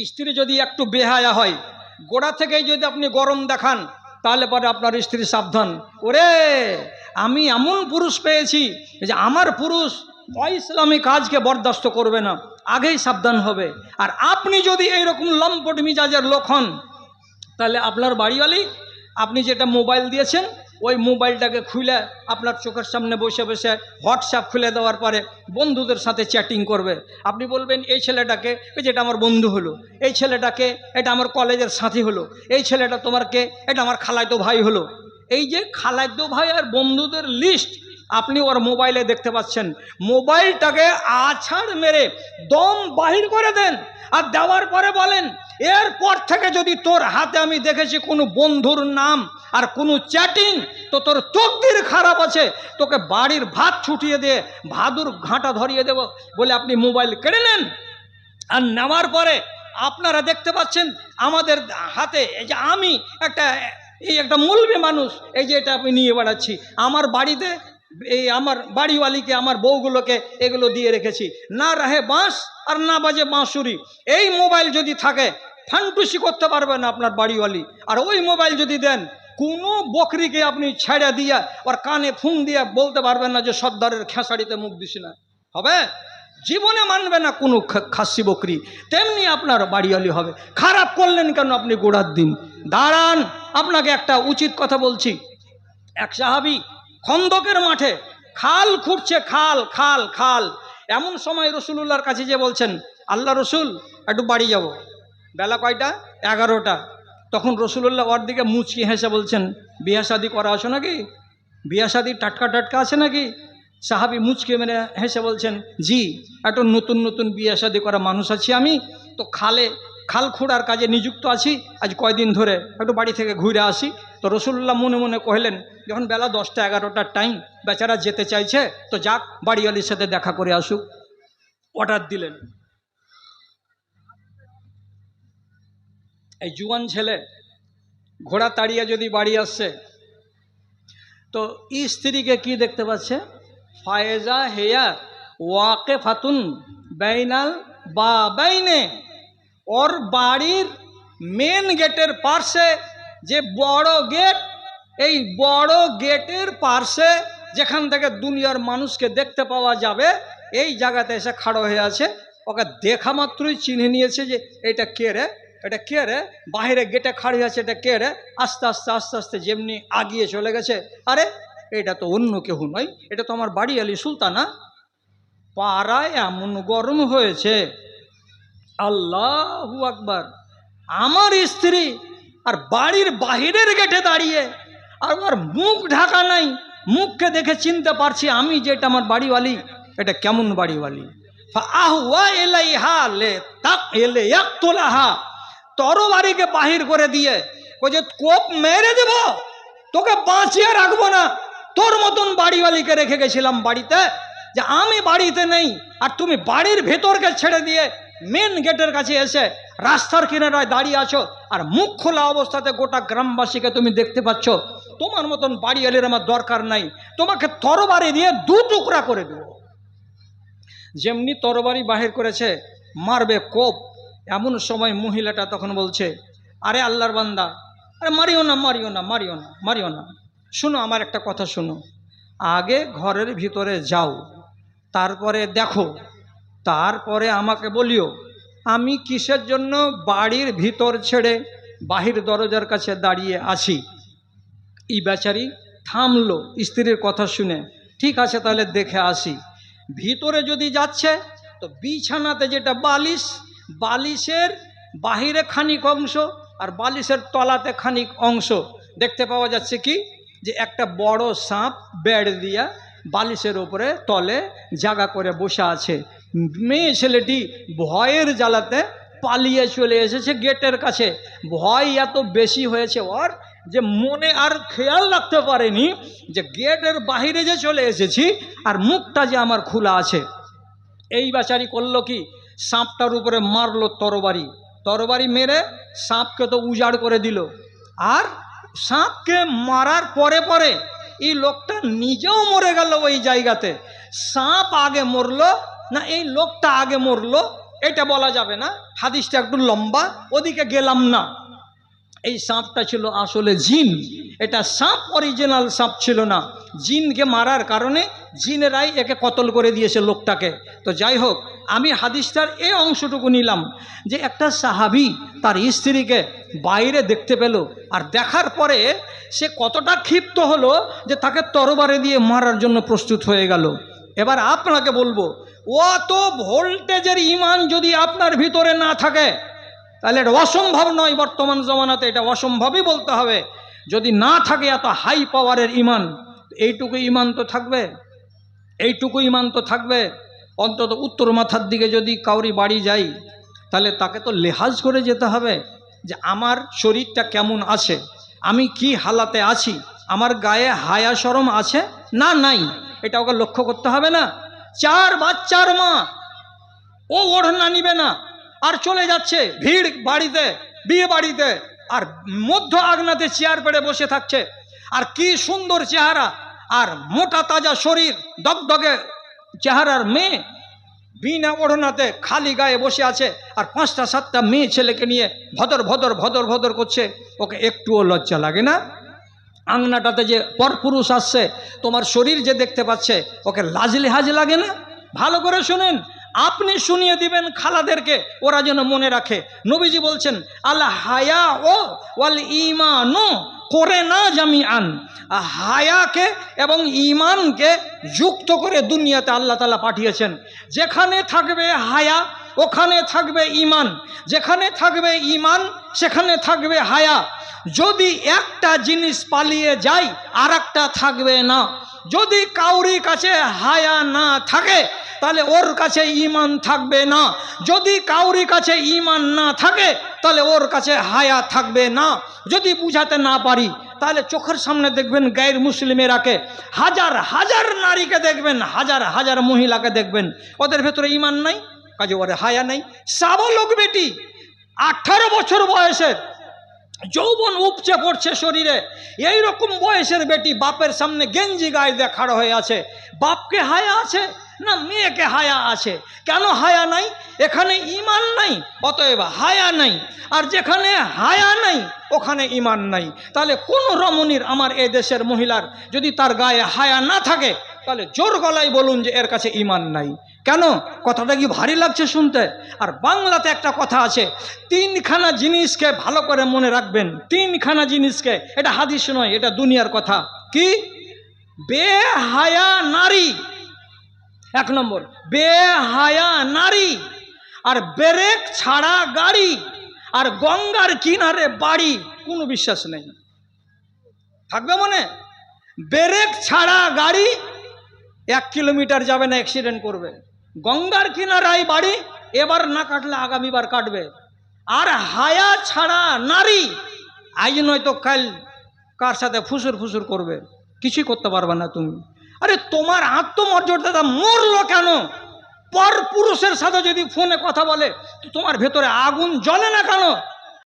স্ত্রী যদি একটু বেহায়া হয়, গোড়া থেকেই যদি আপনি গরম দেখান, তাহলে পরে আপনার স্ত্রী সাবধান। ওরে, আমি এমন পুরুষ পেয়েছি যে আমার পুরুষ অইসলামী কাজকে বরদাস্ত করবে না, আগেই সাবধান হবে। আর আপনি যদি এইরকম লম্পট মিজাজের লোক হন, তাহলে আপনার বাড়িওয়ালি আপনি যেটা মোবাইল দিয়েছেন ওই মোবাইলটাকে খুলে আপনার চোখের সামনে বসে বসে হোয়াটসঅ্যাপ খুলে দেওয়ার পরে বন্ধুদের সাথে চ্যাটিং করবে। আপনি বলবেন এই ছেলেটাকে, যেটা আমার বন্ধু হলো, এই ছেলেটাকে, এটা আমার কলেজের সাথী হলো, এই ছেলেটা তোমার কে, এটা আমার খালাতো ভাই হলো। এই যে খালাতো ভাই আর বন্ধুদের লিস্ট আপনি ওর মোবাইলে দেখতে পাচ্ছেন। মোবাইলটাকে আছাড় মেরে দম বাহির করে দেন, আর দেওয়ার পরে বলেন এরপর থেকে যদি তোর হাতে আমি দেখেছি কোনো বন্ধুর নাম আর কোনো চ্যাটিং, তো তোর তকদির খারাপ আছে, তোকে বাড়ির ভাত ছুটিয়ে দিয়ে ভাদুর ঘাঁটা ধরিয়ে দেব বলে আপনি মোবাইল কেড়ে নেন। আর নেওয়ার পরে আপনারা দেখতে পাচ্ছেন আমাদের হাতে, এই যে আমি একটা মৌলবি মানুষ, এই যে এটা আমি নিয়ে বেড়াচ্ছি, আমার বাড়িতে এই আমার বাড়িওয়ালিকে, আমার বউগুলোকে এগুলো দিয়ে রেখেছি। না রাহে বাঁশ আর না বাজে বাঁশুরি। এই মোবাইল যদি থাকে ফান্টুসি করতে পারবে না আপনার বাড়িওয়ালি। আর ওই মোবাইল যদি দেন, কোনো বকরিকে আপনি ছেড়ে দিয়ে আর কানে ফুং দিয়ে বলতে পারবেন না যে সর্দারের খেসাড়িতে মুখ দিস না, হবে? জীবনে মানবে না কোনো খাসি বকরি। তেমনি আপনার বাড়িওয়ালি হবে। খারাপ করলেন কেন আপনি গোড়ার দিন? দাঁড়ান, আপনাকে একটা উচিত কথা বলছি। এক সাহাবী খন্দকের মাঠে খাল খুঁড়ছে, খাল খাল খাল। এমন সময় রসুলুল্লাহর কাছে যে বলছেন, আল্লাহ রসুল একটু বাড়ি যাব। বেলা কয়টা? 11টা। তখন রসুলুল্লাহ ওর দিকে মুচকি হেসে বলছেন, বিয়া শাদি করা আছো নাকি? বিয়া শাদি টাটকা টাটকা আছে নাকি? সাহাবী মুচকে মেরে হেসে বলছেন, জি, একটু নতুন নতুন বিয়া শাদি করা মানুষ আছি আমি, তো খাল খোঁড়ার কাজে নিযুক্ত আছি, আজ কয়দিন ধরে একটু বাড়ি থেকে ঘুরে আসি। তো রসুল্লাহ মনে মনে কহিলেন, যখন বেলা 10টা 11টার টাইম, বেচারা যেতে চাইছে, তো যাক বাড়িওয়ালির সাথে দেখা করে আসুক। অর্ডার দিলেন। এই জুয়ান ছেলে ঘোড়া তাড়িয়ে যদি বাড়ি আসছে, তো স্ত্রীকে কি দেখতে পাচ্ছে? ফায়েজা হেয়া ওয়াকে ফাতুন বাইনাল বা বাইনে। ওর বাড়ির মেন গেটের পাশে যে বড় গেট, এই বড় গেটের পাশে যেখান থেকে দুনিয়ার মানুষকে দেখতে পাওয়া যাবে, এই জায়গাতে এসে খাড়ো হয়ে আছে। ওকে দেখা মাত্রই চিনে নিয়েছে যে এটা কে রে, এটা কে রে। বাইরে গেটে খাড়ি আছে, এটা কে রে। আস্তে আস্তে আস্তে আস্তে যেমনি আগিয়ে চলে গেছে, আরে এটা তো অন্য কেউ নয়, এটা তো আমার বাড়িওয়ালি সুলতানা। পাড়ায় এমন গরম হয়েছে, আল্লাহু আকবার। আমার স্ত্রী আর বাড়ির বাহিরের গেটে দাঁড়িয়ে, আর আমার মুখ ঢাকা নাই, মুখকে দেখে চিনতে পারছি আমি যে এটা আমার বাড়িওয়ালি, এটা কেমন বাড়িওয়ালি। আহওয়া এলাইহা লে তাক এলে ইয়াকতুলাহা, তরবারিকে বাহির করে দিয়ে ও যে কোপ মেরে দেব, তোকে বাঁচিয়ে রাখবো না। তোর মতন বাড়িওয়ালিকে রেখে গেছিলাম বাড়িতে, যে আমি বাড়িতে নেই আর তুমি বাড়ির ভেতরকে ছেড়ে দিয়ে মেন গেটের কাছে এসে রাস্তার কিনারায় দাঁড়িয়ে আছো, আর মুখ খোলা অবস্থাতে গোটা গ্রামবাসীকে তুমি দেখতে পাচ্ছ। তোমার মতন বাড়িওয়ালির আমার দরকার নাই, তোমাকে তরবারি দিয়ে দু টুকরা করে দেব। যেমনি তরবারি বাহির করেছে মারবে কোপ, এমন সময় মহিলাটা তখন বলছে, আরে আল্লাহর বান্দা, আরে মারিও না মারিও না মারিও না মারিও না, শোনো আমার একটা কথা শোনো, আগে ঘরের ভিতরে যাও, তারপরে দেখো, তারপরে আমাকে বলিও আমি কিসের জন্য বাড়ির ভিতর ছেড়ে বাহির দরজার কাছে দাঁড়িয়ে আছি। এই বেচারি থামলো স্ত্রীর কথা শুনে, ঠিক আছে তাহলে দেখে আসি। ভিতরে যদি যাচ্ছে তো বিছানাতে যেটা বালিশ, বালিশের বাহিরে খানিক অংশ আর বালিশের তলাতে খানিক অংশ দেখতে পাওয়া যাচ্ছে কি, যে একটা বড় সাপ বেড় দিয়া বালিশের ওপরে তলে জায়গা করে বসে আছে। মেয়ে ছেলেটি ভয়ের জ্বালাতে পালিয়ে চলে এসেছে গেটের কাছে। ভয় এত বেশি হয়েছে ওর যে মনে আর খেয়াল রাখতে পারেনি যে গেটের বাইরে যে চলে এসেছি আর মুখটা যে আমার খোলা আছে। এই বেচারি করলো কি, সাপটার উপরে মারলো তরবারি, তরবারি মেরে সাপকে তো উজাড় করে দিল। আর সাপকে মারার পরে পরে এই লোকটা নিজেও মরে গেল ওই জায়গাতে। সাপ আগে মরলো না এই লোকটা আগে মরলো এটা বলা যাবে না, হাদিসটা একটু লম্বা, ওদিকে গেলাম না। এই সাপটা ছিল আসলে জিন, এটা সাপ অরিজিনাল সাপ ছিল না। জিনকে মারার কারণে জিনেরাই একে কতল করে দিয়েছে লোকটাকে। তো যাই হোক, আমি হাদিসটার এই অংশটুকু নিলাম যে একটা সাহাবী তার স্ত্রীকে বাইরে দেখতে পেল, আর দেখার পরে সে কতটা ক্ষিপ্ত হলো যে তাকে তরবারি দিয়ে মারার জন্য প্রস্তুত হয়ে গেল। এবার আপনাকে বলবো, অত ভোল্টেজের ঈমান যদি আপনার ভিতরে না থাকে তাহলে এটা অসম্ভব নয়, বর্তমান জমানাতে এটা অসম্ভবই বলতে হবে। যদি না থাকে এত হাই পাওয়ারের ঈমান, এইটুকু ঈমান তো থাকবে, এইটুকু ঈমান তো থাকবে। অন্তত উত্তর মাথার দিকে যদি কাউরি বাড়ি যাই তাহলে তাকে তো লেহাজ করে যেতে হবে যে আমার শরীরটা কেমন আছে, আমি কি হালাতে আছি, আমার গায়ে হায়া শরম আছে না নাই, এটা ওকে লক্ষ্য করতে হবে না। 4 বাচ্চার মা, ও ওড়না নিবে না আর চলে যাচ্ছে ভিড় বাড়িতে, বিয়ে বাড়িতে, আর মধ্য আগনাতে চেয়ার পেড়ে বসে থাকছে। আর কি সুন্দর চেহারা, আর মোটা তাজা শরীর, দগদগে চেহারার মেয়ে বিনা ওড়নাতে খালি গায়ে বসে আছে, আর 5টা 7টা মেয়ে ছেলেকে নিয়ে ভদর ভদর ভদর ভদর করছে। ওকে একটুও লজ্জা লাগে না? আংনাটাতে যে পরপুরুষ আসছে, তোমার শরীর যে দেখতে পাচ্ছে, ওকে লাজ লিহাজ লাগে না? ভালো করে শুনেন, আপনি শুনিয়ে দিবেন খালাদেরকে, ওরা যেন মনে রাখে। নবীজি বলছেন আল হায়া ও ওয়াল ঈমানু করে না জামিআন, হায়াকে এবং ঈমানকে যুক্ত করে দুনিয়াতে আল্লাহ তাআলা পাঠিয়েছেন। যেখানে থাকবে হায়া ওখানে থাকবে ঈমান, যেখানে থাকবে ঈমান সেখানে থাকবে হায়া। যদি একটা জিনিস পালিয়ে যায় আর একটা থাকবে না। যদি কাউরি কাছে হায়া না থাকে তাহলে ওর কাছে ঈমান থাকবে না, যদি কাউরি কাছে ঈমান না থাকে তাহলে ওর কাছে হায়া থাকবে না। যদি বুঝাতে না পারি তাহলে চোখের সামনে দেখবেন গায়ের মুসলিমেরাকে, হাজার হাজার নারীকে দেখবেন, হাজার হাজার মহিলাকে দেখবেন, ওদের ভেতরে ঈমান নাই, কাজে ওর হায়া নাই। সাবলোক বেটি 18 বছর বয়সের, যৌবন উপচে পড়ছে শরীরে, এই রকম বয়সের বেটি বাপের সামনে গেঞ্জি গায়ে দিয়ে খাড়া হয়ে আছে। বাপকে হায়া আছে না মেয়েকে হায়া আছে? কেন হায়া নাই? এখানে ঈমান নাই, অতএব হায়া নাই। আর যেখানে হায়া নাই ওখানে ঈমান নাই। তাহলে কোন রমণীর, আমার এ দেশের মহিলার যদি তার গায়ে হায়া না থাকে তাহলে জোর গলায় বলুন যে এর কাছে ঈমান নাই। কেন? কথাটা কি ভারী লাগছে শুনতে? আর বাংলাতে একটা কথা আছে, 3খানা জিনিসকে ভালো করে মনে রাখবেন, 3খানা জিনিসকে, এটা হাদিস নয়, এটা দুনিয়ার কথা। কি? বেহায়া নারী, 1 নম্বর বেহায়া নারী, আর ব্রেক ছাড়া গাড়ি, আর গঙ্গার কিনারে বাড়ি। কোনো বিশ্বাস নেই, থাকবে মনে? ব্রেক ছাড়া গাড়ি 1 কিলোমিটার যাবে না, অ্যাক্সিডেন্ট করবে। গঙ্গার কিনারায় বাড়ি, এবার না কাটলে আগামীবার কাটবে। আর হায়া ছাড়া নারী আজ নয়তো কাল কার সাথে ফুসুর ফুসুর করবে, কিছুই করতে পারবে না তুমি। আরে তোমার আত্মমর্যাদা মরলো কেন? পর পুরুষের সাথে যদি ফোনে কথা বলে তো তোমার ভেতরে আগুন জ্বলে না কেন?